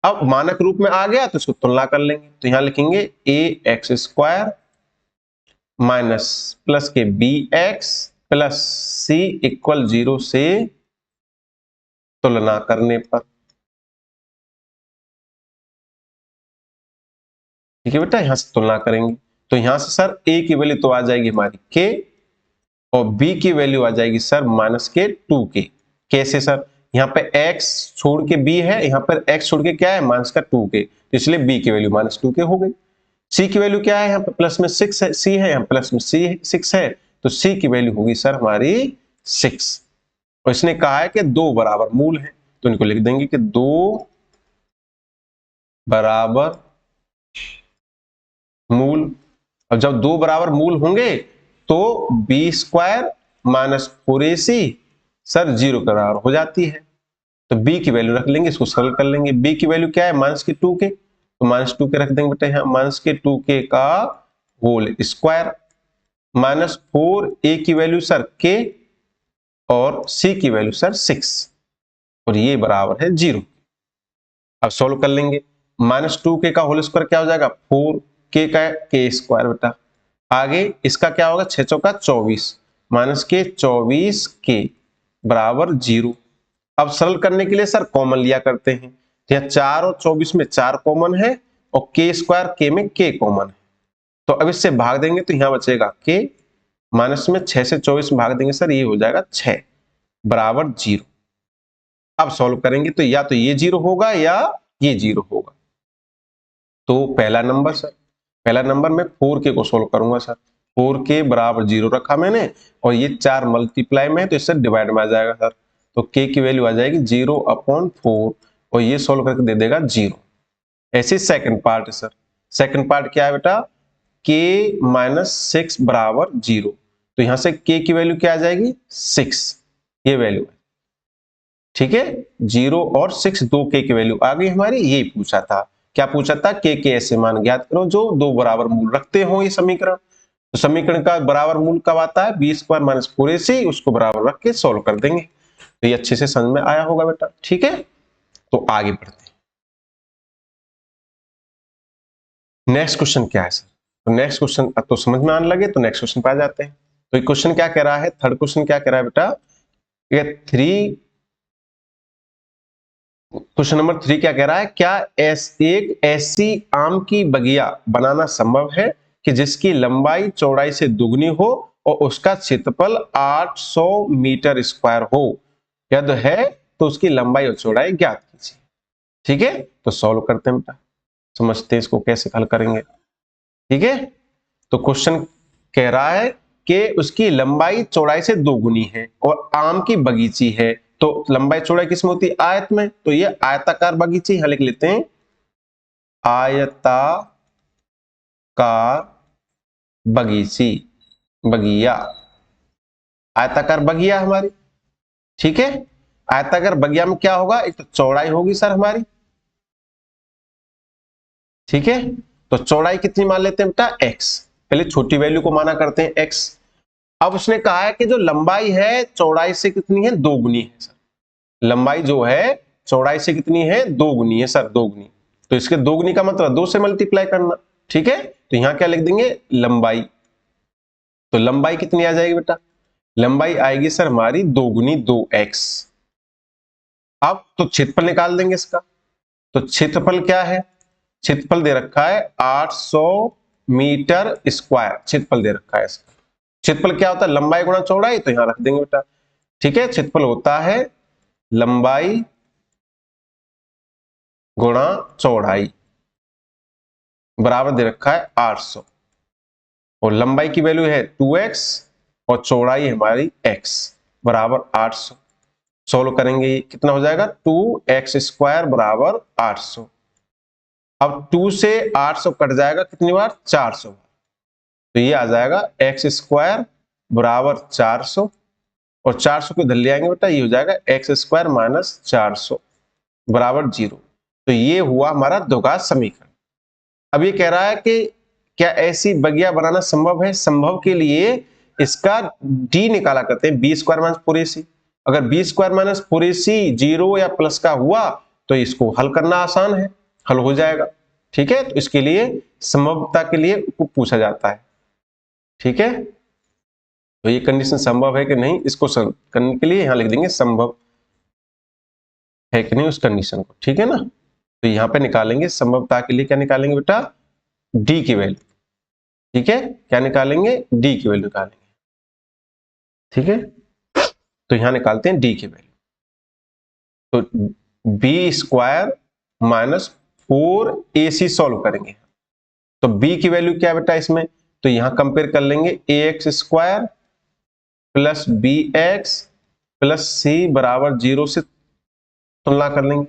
A: अब मानक रूप में आ गया तो इसको तुलना कर लेंगे, तो यहां लिखेंगे A X square minus plus के B X plus C equal 0 से तुलना करने पर। ठीक है बेटा, यहां से तुलना करेंगे तो यहां से सर ए की वैल्यू तो आ जाएगी हमारी के और बी की वैल्यू आ जाएगी सर माइनस के 2 के। कैसे सर, यहाँ पे x छोड़ के b है, यहाँ पर x छोड़ के क्या है, माइनस का 2 के, तो इसलिए b की वैल्यू -2 के हो गई। c की वैल्यू क्या है, यहाँ पे प्लस में 6 है, c है, यहाँ प्लस में 6 है, तो c की वैल्यू होगी सर हमारी 6। और इसने कहा है कि दो बराबर मूल है, तो इनको लिख देंगे कि दो बराबर मूल। अब जब दो बराबर मूल होंगे तो B square minus 4ac sir 0 के बराबर हो जाती है, तो b की वैल्यू रख लेंगे, इसको सरल कर लेंगे। b की वैल्यू क्या है, माइनस के 2 के, तो -2 के रख देंगे बेटा यहाँ, माइनस के 2 के का होल स्क्वायर माइनस 4a की वैल्यू सर k और c की वैल्यू सर 6 और ये बराबर है 0। अब सोल्व कर लेंगे, -2k का होल स्क्वायर क्या हो जाएगा, 4k का k स्क्वायर बेटा, आगे इसका क्या होगा, 6 चौका 24 माइनस के 24k बराबर 0। अब सरल करने के लिए सर कॉमन लिया करते हैं, तो यहाँ 4 और 24 में 4 कॉमन है और k स्क्वायर k में k कॉमन है, तो अब इससे भाग देंगे तो यहाँ बचेगा k माइनस में 6 से 24 में भाग देंगे सर, ये हो जाएगा 6 बराबर 0। अब सॉल्व करेंगे तो या तो ये 0 होगा या ये 0 होगा, तो पहला नंबर सर पहला नंबर में 4k को सोल्व करूंगा सर, 4k बराबर 0 रखा मैंने और ये 4 मल्टीप्लाई में है तो इससे डिवाइड में आ जाएगा सर, तो k की वैल्यू आ जाएगी 0/4 और ये सोल्व करके दे देगा 0। ऐसे सेकंड पार्ट है सर, सेकंड पार्ट क्या है बेटा, k - 6 बराबर 0, तो यहां से k की वैल्यू क्या आ जाएगी 6, ये वैल्यू है, ठीक है। 0 और 6 दो k की वैल्यू आ गई हमारी, ये पूछा था, क्या पूछा था, k के ऐसे मान ज्ञात करो जो दो बराबर मूल रखते हो ये समीकरण। तो समीकरण का बराबर मूल कब आता है, b² - 4ac, उसको बराबर रख के सोल्व कर देंगे। तो ये अच्छे से समझ में आया होगा बेटा, ठीक है। तो आगे बढ़ते हैं, नेक्स्ट क्वेश्चन क्या है सर। तो नेक्स्ट क्वेश्चन अब तो समझ में आने लगे, तो नेक्स्ट क्वेश्चन पे आ जाते हैं। तो ये क्वेश्चन क्या कह रहा है, थर्ड क्वेश्चन क्या कह रहा है बेटा, क्वेश्चन नंबर 3 क्या कह रहा है, क्या एक ऐसी आम की बगिया बनाना संभव है कि जिसकी लंबाई चौड़ाई से दुगनी हो और उसका क्षेत्रफल 800 मीटर स्क्वायर हो, यदि है तो उसकी लंबाई और चौड़ाई ज्ञात कीजिए। ठीक है, तो सॉल्व करते हैं बेटा, समझते हैं इसको कैसे हल करेंगे। ठीक है, तो क्वेश्चन कह रहा है कि उसकी लंबाई चौड़ाई से दोगुनी है और आम की बगीची है, तो लंबाई चौड़ाई किसमें होती है, आयत में, तो ये आयताकार बगीची, यहां लिख लेते हैं आयताकार बगीची, बगिया, आयताकार बगिया हमारी। ठीक है, आयताकार बगिया में क्या होगा, एक तो चौड़ाई होगी सर हमारी, ठीक है, तो चौड़ाई कितनी मान लेते हैं बेटा, x, पहले छोटी वैल्यू को माना करते हैं x। अब उसने कहा है कि जो लंबाई है चौड़ाई से कितनी है, दोगुनी है सर, लंबाई जो है चौड़ाई से कितनी है, दोगुनी है सर, दोगुनी, तो इसके दोगुनी का मतलब 2 से मल्टीप्लाई करना। ठीक है, तो यहां क्या लिख देंगे, लंबाई, तो लंबाई कितनी आ जाएगी बेटा, लंबाई आएगी सर हमारी दोगुनी 2x। अब तो क्षेत्रफल निकाल देंगे इसका, तो क्षेत्रफल क्या है, क्षेत्रफल दे रखा है 800 मीटर स्क्वायर, क्षेत्रफल दे रखा है इसका। क्षेत्रफल क्या होता है, लंबाई गुणा चौड़ाई, तो यहां रख देंगे बेटा। ठीक है, क्षेत्रफल होता है लंबाई गुणा चौड़ाई, बराबर दे रखा है 800, और लंबाई की वैल्यू है 2x और चौड़ाई हमारी x, बराबर 800। सोल्व करेंगे कितना हो जाएगा, 2x² बराबर 800। अब 2 से 800 कट जाएगा कितनी बार, 400, तो ये आ जाएगा x² बराबर 400, और 400 को इधर ले आएंगे बेटा, ये हो जाएगा x² - 400 बराबर 0। तो ये हुआ हमारा द्विघात समीकरण। अब ये कह रहा है कि क्या ऐसी बगिया बनाना संभव है, संभव के लिए इसका d निकाला करते हैं, b² - 4ac। अगर b² - 4ac 0 या प्लस का हुआ तो इसको हल करना आसान है, हल हो जाएगा। ठीक है, तो इसके लिए संभवता के लिए पूछा जाता है। ठीक है, तो ये कंडीशन संभव है कि नहीं, इसको करने के लिए यहां लिख देंगे संभव है कि नहीं उस कंडीशन को। ठीक है ना, तो यहां पे निकालेंगे संभवता के लिए, क्या निकालेंगे बेटा, डी की वैल्यू। ठीक है, क्या निकालेंगे, डी की वैल्यू निकालेंगे। ठीक है, तो यहां निकालते हैं डी की वैल्यू, तो b² - 4ac सॉल्व करेंगे, तो b की वैल्यू क्या है बेटा इसमें, तो यहां कंपेयर कर लेंगे ax² plus bx plus c बराबर 0 से तुलना कर लेंगे।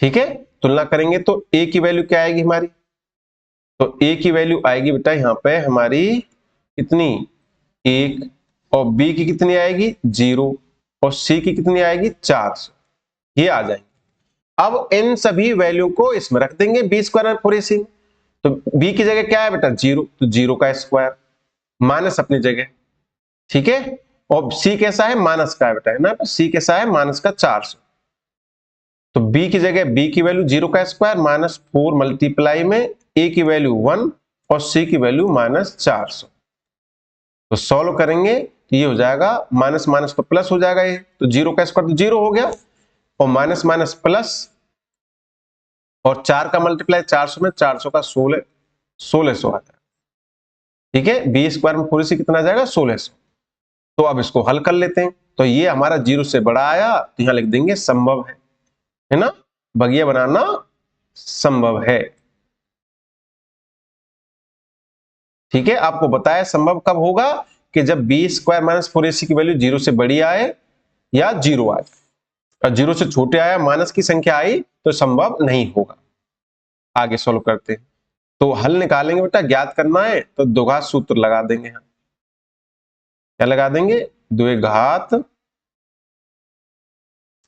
A: ठीक है, तुलना करेंगे तो a की वैल्यू क्या आएगी हमारी, तो a की वैल्यू आएगी बेटा यहाँ पे हमारी कितनी, 1, और b की कितनी आएगी 0, और c की कितनी आएगी 400, ये आ जाएंगे। अब इन सभी वैल्यू को इसमें रख देंगे b² - 4ac, तो b की जगह क्या है बेटा 0, तो 0 का स्क्वायर माइनस अपनी जगह। ठीक है, और c कैसा है, माइनस का है बेटा, है ना, c कैसा है, माइनस का 400, तो b की जगह b की वैल्यू 0 का स्क्वायर माइनस 4 मल्टीप्लाई में a की वैल्यू 1 और c की वैल्यू -400। तो सॉल्व करेंगे तो ये हो जाएगा, माइनस माइनस तो प्लस हो जाएगा, ये तो 0 का स्क्वायर तो 0 हो गया, और माइनस माइनस प्लस, और 4 का मल्टीप्लाई 400 में, 400 का 1600 आ जाएगा। ठीक है, b² में 4ac कितना आ जाएगा 1600। तो अब इसको हल कर लेते हैं, तो ये हमारा 0 से बड़ा आया, तो यहां लिख देंगे संभव है ना, बगिया बनाना संभव है। ठीक है, आपको बताया संभव कब होगा कि जब बी स्क्वायर माइनस 4ac की वैल्यू 0 से बड़ी आए या 0 आए, और 0 से छोटे आया, माइनस की संख्या आई तो संभव नहीं होगा। आगे सोल्व करते हैं। तो हल निकालेंगे बेटा, ज्ञात करना है तो द्विघात सूत्र लगा देंगे हम। क्या लगा देंगे? द्विघात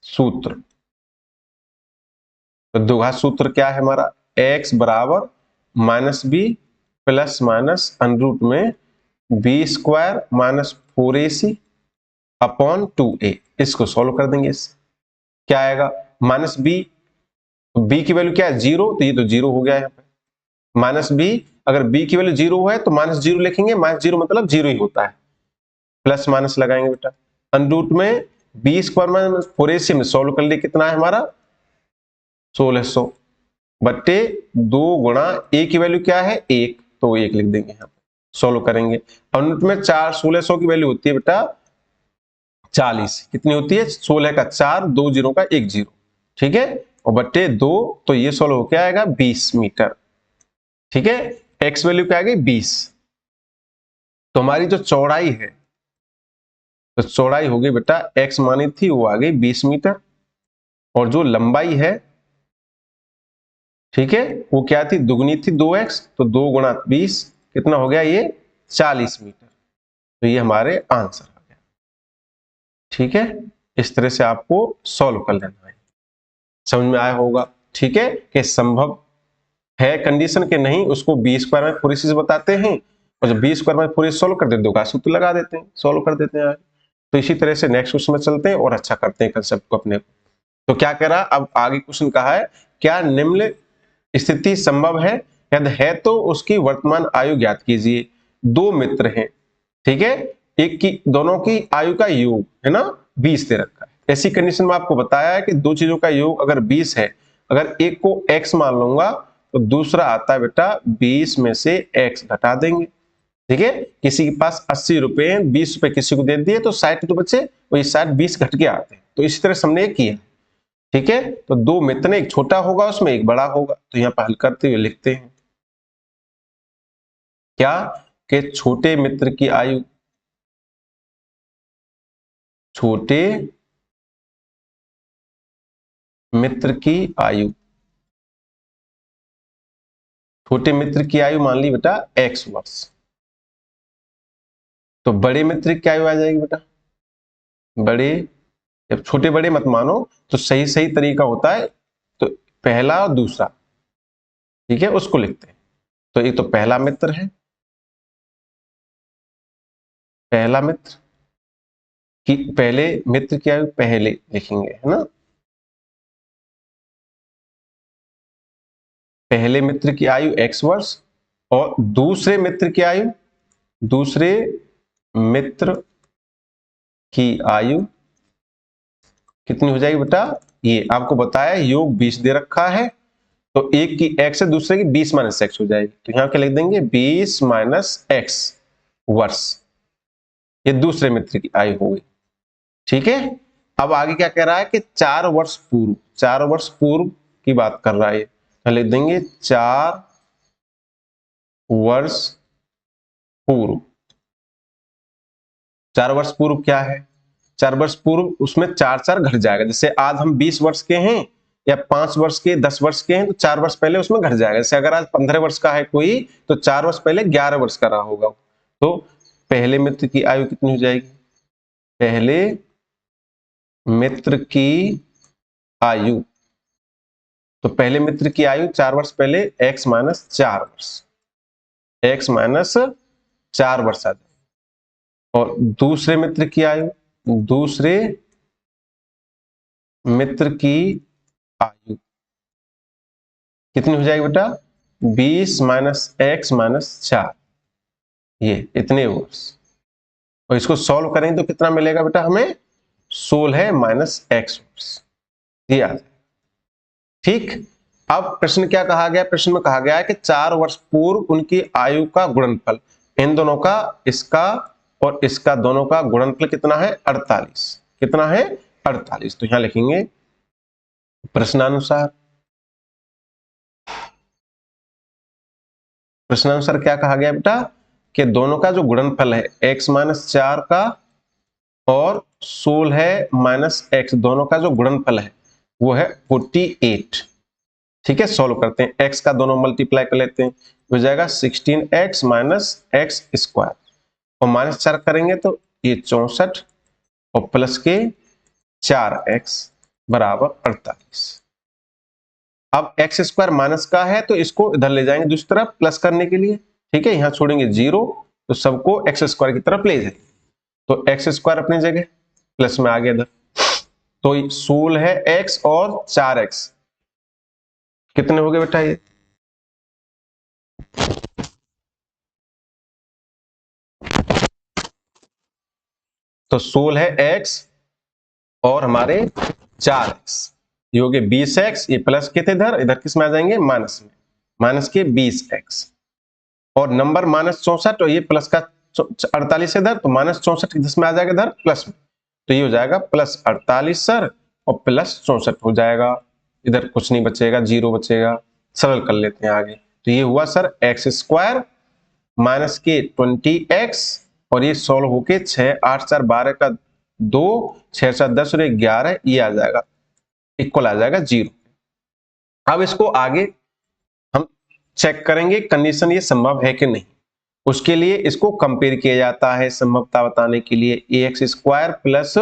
A: सूत्र। तो द्विघात सूत्र क्या है हमारा? x बराबर minus B plus minus under में B square minus 4ac upon 2a। इसको सोल्व कर देंगे। इससे क्या आएगा? माइनस बी की वैल्यू क्या है? 0, तो ये तो 0 हो गया है। माइनस बी, अगर बी की वैल्यू 0 है तो माइनस 0 लिखेंगे, माइनस 0 मतलब 0 ही होता है। प्लस माइनस लगाएंगे बेटा, अंडर में बी स्क्वायर माइनस 4ac में सोल्व कर लिए, कितना है हमारा? 1600 बट्टे 2 गुणा ए की वैल्यू क्या है? 1, तो 1 लिख देंगे यहाँ पे। सोल्व करेंगे, अंडर में 1600 की वैल्यू होती है बेटा 40। कितनी होती है? 16 का 4, 2 जीरो का 1 जीरो। ठीक है, और बट्टे 2, तो ये सोल्व हो क्या आएगा? 20 मीटर। ठीक है, एक्स वैल्यू क्या आ गई? 20। तो हमारी जो चौड़ाई है, तो चौड़ाई हो गई बेटा, एक्स मानी थी वो आ गई 20 मीटर, और जो लंबाई है, ठीक है, वो क्या थी? दुगनी थी 2x, तो 2 गुणा 20 कितना हो गया? ये 40 मीटर। तो ये हमारे आंसर आ गया। ठीक है, इस तरह से आपको सॉल्व कर लेना है। समझ में आया होगा? ठीक है, कि संभव है कंडीशन के नहीं, उसको बी स्क्वायर में 4ac से बताते हैं, और जब बी स्क्वायर में 4ac सोल्व कर देते हैं, सूत्र लगा देते हैं, सोल्व कर देते हैं। तो इसी तरह से नेक्स्ट क्वेश्चन में चलते हैं और अच्छा करते हैं कंसेप्ट को अपने को। तो क्या कह रहा, अब आगे क्वेश्चन कहा है, क्या निम्न स्थिति संभव है? यदि है तो उसकी वर्तमान आयु ज्ञात कीजिए। दो मित्र हैं, ठीक है, एक की दोनों की आयु का योग है ना 20 दे रखा है। ऐसी कंडीशन में आपको बताया है कि दो चीजों का योग अगर 20 है, अगर एक को x मान लूंगा तो दूसरा आता है बेटा 20 में से x घटा देंगे। ठीक है, किसी के पास 80 रुपए, 20 रुपए किसी को दे दिए तो 60 तो बचे, वही 60 20 घट के आते हैं। तो इसी तरह से हमने किया। ठीक है, तो दो मित्र ने, एक छोटा होगा उसमें, एक बड़ा होगा। तो यहां पर हल करते हुए लिखते हैं क्या, कि छोटे मित्र की आयु, छोटे मित्र की आयु, छोटे मित्र की आयु मान ली बेटा x वर्ष। तो बड़े मित्र की आयु आ जाएगी बेटा, बड़े, जब छोटे बड़े मत मानो तो सही सही तरीका होता है, तो पहला और दूसरा, ठीक है, उसको लिखते हैं। तो ये तो पहला मित्र है, पहला मित्र की, पहले मित्र की आयु पहले लिखेंगे, है ना, पहले मित्र की आयु x वर्ष, और दूसरे मित्र की आयु, दूसरे मित्र की आयु कितनी हो जाएगी बेटा? ये आपको बताया योग 20 दे रखा है, तो एक की x है, दूसरे की 20 माइनस एक्स हो जाएगी। तो यहां क्या लिख देंगे? 20 माइनस एक्स वर्ष। ये दूसरे मित्र की आयु हो गई। ठीक है, अब आगे क्या कह रहा है कि 4 वर्ष पूर्व, 4 वर्ष पूर्व की बात कर रहा है, तो लिख देंगे 4 वर्ष पूर्व। 4 वर्ष पूर्व क्या है? 4 वर्ष पूर्व, उसमें 4 4 घट जाएगा। जैसे आज हम 20 वर्ष के हैं या 5 वर्ष के, 10 वर्ष के हैं, तो 4 वर्ष पहले उसमें घट जाएगा। जैसे अगर आज 15 वर्ष का है कोई, तो 4 वर्ष पहले 11 वर्ष का रहा होगा। तो पहले मित्र की आयु कितनी हो जाएगी? पहले मित्र की आयु, तो पहले मित्र की आयु 4 वर्ष पहले x माइनस 4 वर्ष, x माइनस 4 वर्ष आ जाए। और दूसरे मित्र की आयु, दूसरे मित्र की आयु कितनी हो जाएगी बेटा? 20 माइनस एक्स माइनस 4, ये इतने वर्ष। और इसको सॉल्व करेंगे तो कितना मिलेगा बेटा हमें? 16 माइनस एक्स वर्ष, ये आ जाए। ठीक, अब प्रश्न क्या कहा गया? प्रश्न में कहा गया है कि 4 वर्ष पूर्व उनकी आयु का गुणनफल, इन दोनों का, इसका और इसका दोनों का गुणनफल कितना है? 48। कितना है? 48। तो यहां लिखेंगे प्रश्नानुसार प्रश्नानुसार क्या कहा गया बेटा कि दोनों का जो गुणनफल है x माइनस 4 का और 16 है माइनस x, दोनों का जो गुणनफल है वो है 48। ठीक है, सॉल्व करते हैं, x का दोनों मल्टीप्लाई कर लेते हैं, हो जाएगा 16x माइनस x स्क्वायर, और माइनस 4 करेंगे तो ये 64 और प्लस के 4x बराबर 48। अब x स्क्वायर माइनस का है तो इसको इधर ले जाएंगे दूसरी तरफ प्लस करने के लिए। ठीक है, यहां छोड़ेंगे 0 तो सबको x स्क्वायर की तरफ ले जाएंगे, तो x स्क्वायर अपनी जगह प्लस में आ गया इधर, तो 16 है x और 4x कितने हो गए बेटा ये, तो 16 है x और हमारे 4x, ये हो गए 20x, ये प्लस के थे इधर, इधर किस में आ जाएंगे माइनस में, माइनस के 20x, और नंबर माइनस 64 और ये प्लस का 48 इधर, तो माइनस 64 किस में आ जाएगा इधर प्लस में, तो ये हो जाएगा प्लस 48 सर और प्लस 64 हो जाएगा, इधर कुछ नहीं बचेगा, 0 बचेगा, सरल कर लेते हैं आगे, तो ये हुआ सर x स्क्वायर माइनस के 20x और ये सोल्व होके 6 8 4 12 का 2 6 7 10 और 11, ये आ जाएगा इक्वल आ जाएगा 0। अब इसको आगे हम चेक करेंगे कंडीशन ये संभव है कि नहीं, उसके लिए इसको कंपेयर किया जाता है संभवता बताने के लिए, ax square plus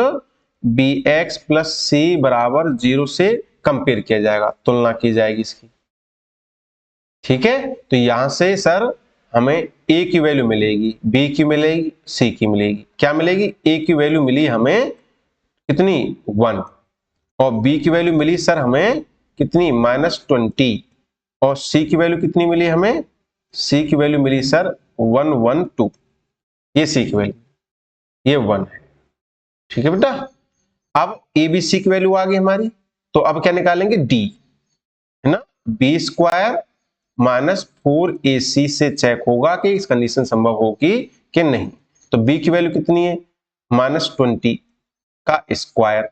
A: bx plus c बराबर 0 से कंपेयर किया जाएगा, तुलना की जाएगी इसकी। ठीक है, तो यहां से सर हमें a की वैल्यू मिलेगी, b की मिलेगी, c की मिलेगी, क्या मिलेगी, a की वैल्यू मिली हमें कितनी 1 और b की वैल्यू मिली सर हमें कितनी -20 और c की वैल्यू कितनी मिली हमें, c की वैल्यू मिली सर 112, ये c की वैल्यू ये 1 है। ठीक है बेटा, अब a b c की वैल्यू आ गई हमारी, तो अब क्या निकालेंगे d, है ना, b स्क्वायर माइनस 4ac से चेक होगा कि इस कंडीशन संभव होगी कि नहीं, तो b की वैल्यू कितनी है -20 का स्क्वायर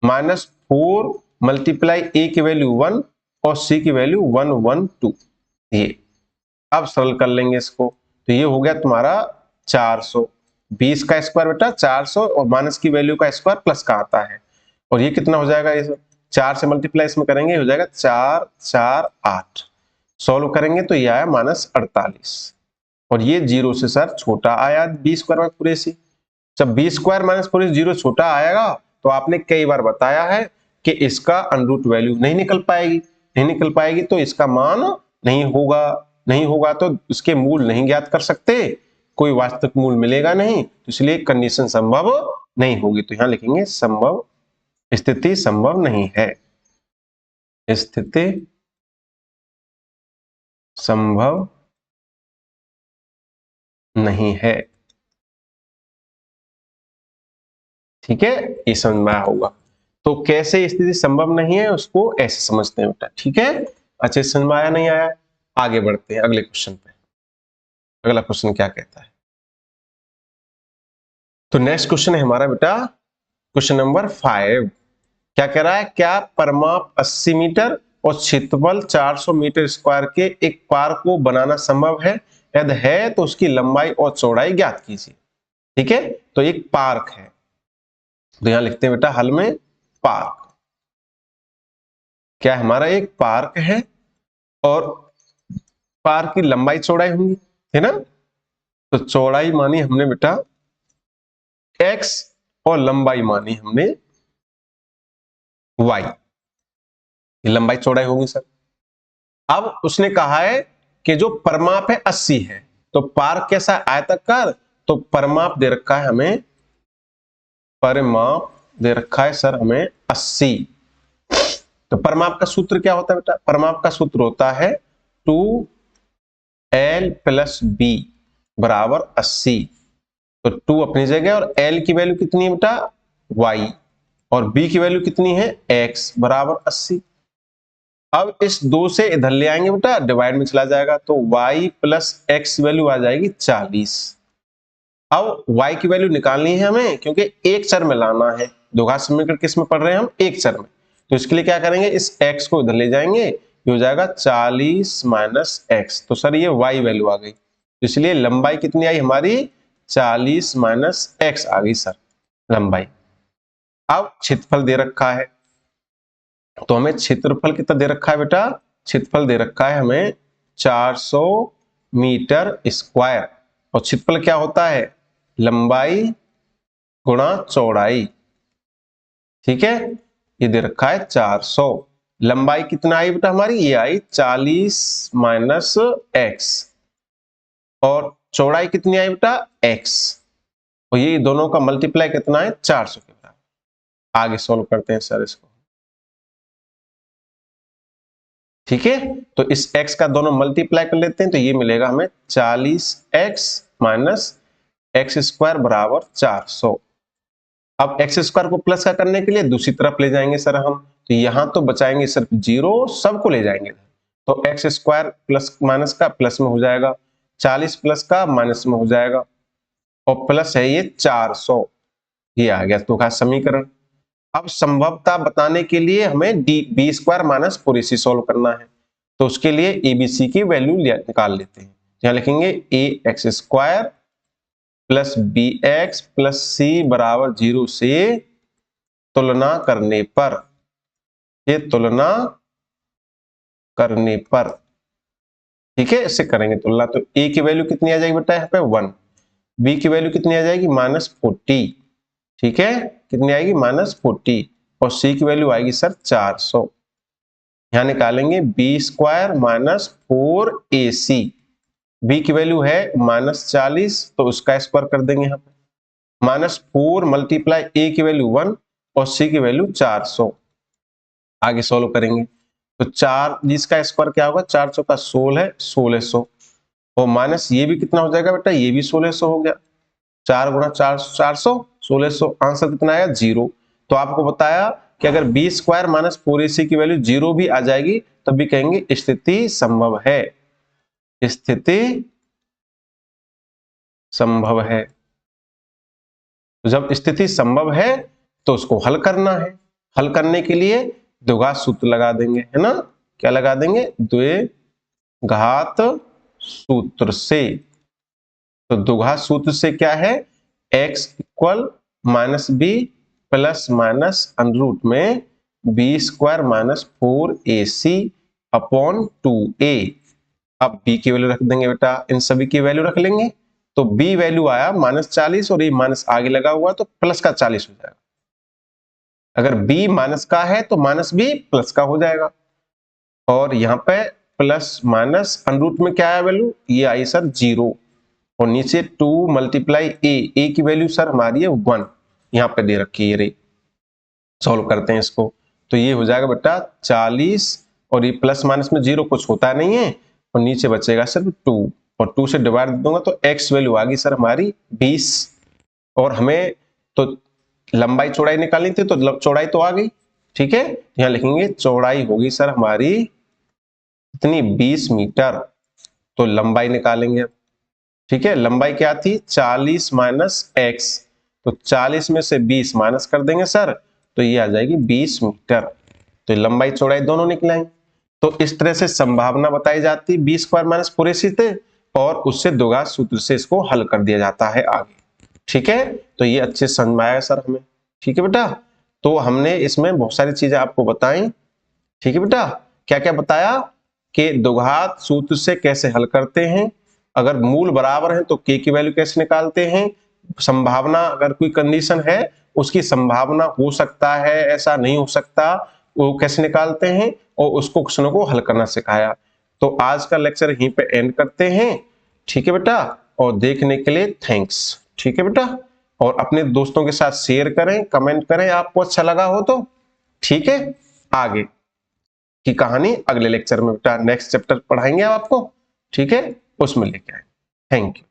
A: माइनस 4 मल्टीप्लाई a की वैल्यू 1 और c की वैल्यू 112, ये अब सरल कर लेंगे इसको, तो ये हो गया तुम्हारा 400, 20 का स्क्वायर बेटा 400 और माइनस की वैल्यू का स्क्वायर प्लस का आता है, और ये कितना हो जाएगा, ये 4 से मल्टीप्लाई इसमें करेंगे हो जाएगा 4 4 8, सॉल्व करेंगे तो ये आया -48, और ये 0 से सर छोटा आया 20 स्क्वायर में पूरे से, जब 20 स्क्वायर माइनस पूरे 0 छोटा आएगा तो आपने कई बार बताया है कि इसका अंडरूट वैल्यू नहीं निकल पाएगी, नहीं निकल पाएगी तो इसका मान नहीं होगा, नहीं होगा तो इसके मूल नहीं ज्ञात कर सकते, कोई वास्तविक मूल मिलेगा नहीं, तो इसलिए कंडीशन संभव नहीं होगी, तो यहां लिखेंगे संभव स्थिति संभव नहीं है, स्थिति संभव नहीं है। ठीक है, ये समझ में आया होगा, तो कैसे स्थिति संभव नहीं है उसको ऐसे समझते हैं बेटा। ठीक है, अच्छे समझ में आया नहीं आया, आगे बढ़ते हैं अगले क्वेश्चन पे। अगला क्वेश्चन क्या कहता है, तो नेक्स्ट क्वेश्चन है हमारा बेटा क्वेश्चन नंबर 5, क्या कह रहा है, क्या परिमाप 80 मीटर और क्षेत्रफल 400 मीटर स्क्वायर के एक पार्क को बनाना संभव है, यदि है तो उसकी लंबाई और चौड़ाई ज्ञात कीजिए। ठीक है, तो एक पार्क है, तो यहां लिखते हैं बेटा हल में पार्क, क्या हमारा एक पार्क है और पार्क की लंबाई चौड़ाई होंगी, है ना, तो चौड़ाई मानी हमने बेटा x और लंबाई मानी हमने y, लंबाई चौड़ाई होगी सर। अब उसने कहा है कि जो परिमाप है 80 है, तो पार्क कैसा आयताकार, तो परिमाप दे रखा है हमें, परिमाप दे रखा है सर हमें 80, तो परिमाप का सूत्र क्या होता है बेटा, परिमाप का सूत्र होता है 2l + b बराबर 80, तो 2 अपनी जगह और l की वैल्यू कितनी है बेटा y और b की वैल्यू कितनी है x बराबर 80। अब इस 2 से इधर ले आएंगे बेटा, डिवाइड में चला जाएगा, तो y + x वैल्यू आ जाएगी 40। अब y की वैल्यू निकालनी है हमें, क्योंकि एक चर में लाना है, द्विघात समीकरण किस में पढ़ रहे हैं हम, एक चर में, तो इसके लिए क्या करेंगे, इस x को इधर ले जाएंगे, ये हो जाएगा 40 माइनस एक्स। तो सर ये y वैल्यू आ गई, इसलिए लंबाई कितनी आई हमारी 40 माइनस एक्स आ गई सर लंबाई। अब क्षेत्रफल दे रखा है, तो हमें क्षेत्रफल कितना दे रखा है बेटा, क्षेत्रफल दे रखा है हमें 400 मीटर स्क्वायर, और क्षेत्रफल क्या होता है, लंबाई गुणा चौड़ाई। ठीक है, ये दे रखा है 400। लंबाई कितना आई बेटा हमारी, ये आई 40 माइनस एक्स, और चौड़ाई कितनी आई बेटा x, और ये दोनों का मल्टीप्लाई कितना है 400 के बराबर। आगे सॉल्व करते हैं सर इसको। ठीक है, तो इस x का दोनों मल्टीप्लाई कर लेते हैं, तो ये मिलेगा हमें 40x माइनस एक्स स्क्वायर बराबर 400। अब एक्स स्क्वायर को प्लस का करने के लिए दूसरी तरफ ले जाएंगे सर हम, तो यहां तो बचाएंगे सिर्फ जीरो, सबको ले जाएंगे, तो एक्स स्क्वायर प्लस माइनस का प्लस में हो जाएगा, 40 प्लस का माइनस में हो जाएगा, और प्लस है ये 400, ये आ गया तो समीकरण। अब संभवता बताने के लिए हमें B square minus 4ac solve करना है, तो उसके लिए एबीसी की वैल्यू निकाल लेते हैं। यहां लिखेंगे A X square plus B X plus C बराबर 0 से तुलना करने पर, ये तुलना करने पर, ठीक है, इससे करेंगे तुलना, तो ए की वैल्यू कितनी आ जाएगी बेटा यहाँ पे 1, बी की वैल्यू कितनी आ जाएगी -40, ठीक है, कितनी आएगी -40, और सी की वैल्यू आएगी सर 400। यहां निकालेंगे बी स्क्वायर माइनस 4ac, बी की वैल्यू है -40, तो उसका स्क्वायर कर देंगे यहाँ पे, -4 मल्टीप्लाई ए की वैल्यू 1 और सी की वैल्यू 400। आगे सोल्व करेंगे तो 4 जिसका स्क्वायर क्या होगा, 400 का 16 है 1600, और माइनस ये भी कितना हो जाएगा बेटा, ये भी 1600 हो गया, 4 गुणा 400 1600, आंसर कितना आया 0। तो आपको बताया कि अगर बी स्क्वायर माइनस 4ac की वैल्यू 0 भी आ जाएगी तब भी कहेंगे स्थिति संभव है, स्थिति संभव है। तो जब स्थिति संभव है तो उसको हल करना है, हल करने के लिए द्विघात सूत्र लगा देंगे, है ना, क्या लगा देंगे, द्विघात सूत्र से। तो द्विघात सूत्र से क्या है, x equal minus B plus minus under root में B square minus 4ac upon 2a। अब b की वैल्यू रख देंगे बेटा, इन सभी की वैल्यू रख लेंगे, तो b वैल्यू आया -40 और ये माइनस आगे लगा हुआ तो प्लस का 40 हो जाएगा। अगर b माइनस का है तो माइनस b प्लस का हो जाएगा, और यहाँ पे प्लस माइनस अंडररूट में क्या आया वैल्यू, ये आई सर 0, और नीचे 2 मल्टीप्लाई ए की वैल्यू सर हमारी है 1, यहाँ पे दे रखी है रे। सॉल्व करते हैं इसको, तो ये हो जाएगा बेटा 40, और ये प्लस माइनस में 0 कुछ होता नहीं है, और नीचे बचेगा सिर्फ 2, और 2 से डिवाइड दूंगा तो x वैल्यू आ गई सर हमारी 20, और हमें तो लंबाई चौड़ाई निकालनी थी, तो चौड़ाई तो आ गई, ठीक है, यहाँ लिखेंगे चौड़ाई होगी सर हमारी इतनी 20 मीटर, तो लंबाई निकालेंगे, ठीक है, लंबाई क्या थी 40 माइनस एक्स, तो 40 में से 20 माइनस कर देंगे सर, तो ये आ जाएगी 20 मीटर, तो लंबाई चौड़ाई दोनों निकलेंगे। तो इस तरह से संभावना बताई जाती है बी स्क्वायर माइनस 4ac से, और उससे द्विघात सूत्र से इसको हल कर दिया जाता है आगे, ठीक है, तो ये अच्छे समझ में आया सर हमें, ठीक है बेटा। तो हमने इसमें बहुत सारी चीजें आपको बताई, ठीक है बेटा, क्या क्या बताया कि द्विघात सूत्र से कैसे हल करते हैं, अगर मूल बराबर है तो k की वैल्यू कैसे निकालते हैं, संभावना अगर कोई कंडीशन है उसकी संभावना हो सकता है ऐसा नहीं हो सकता वो कैसे निकालते हैं, और उसको क्वेश्चनों को हल करना सिखाया। तो आज का लेक्चर यहीं पे एंड करते हैं, ठीक है बेटा, और देखने के लिए थैंक्स, ठीक है बेटा, और अपने दोस्तों के साथ शेयर करें, कमेंट करें आपको अच्छा लगा हो तो, ठीक है। आगे की कहानी अगले लेक्चर में बेटा नेक्स्ट चैप्टर पढ़ाएंगे आपको, ठीक है, उसमें लेके आए। Thank you.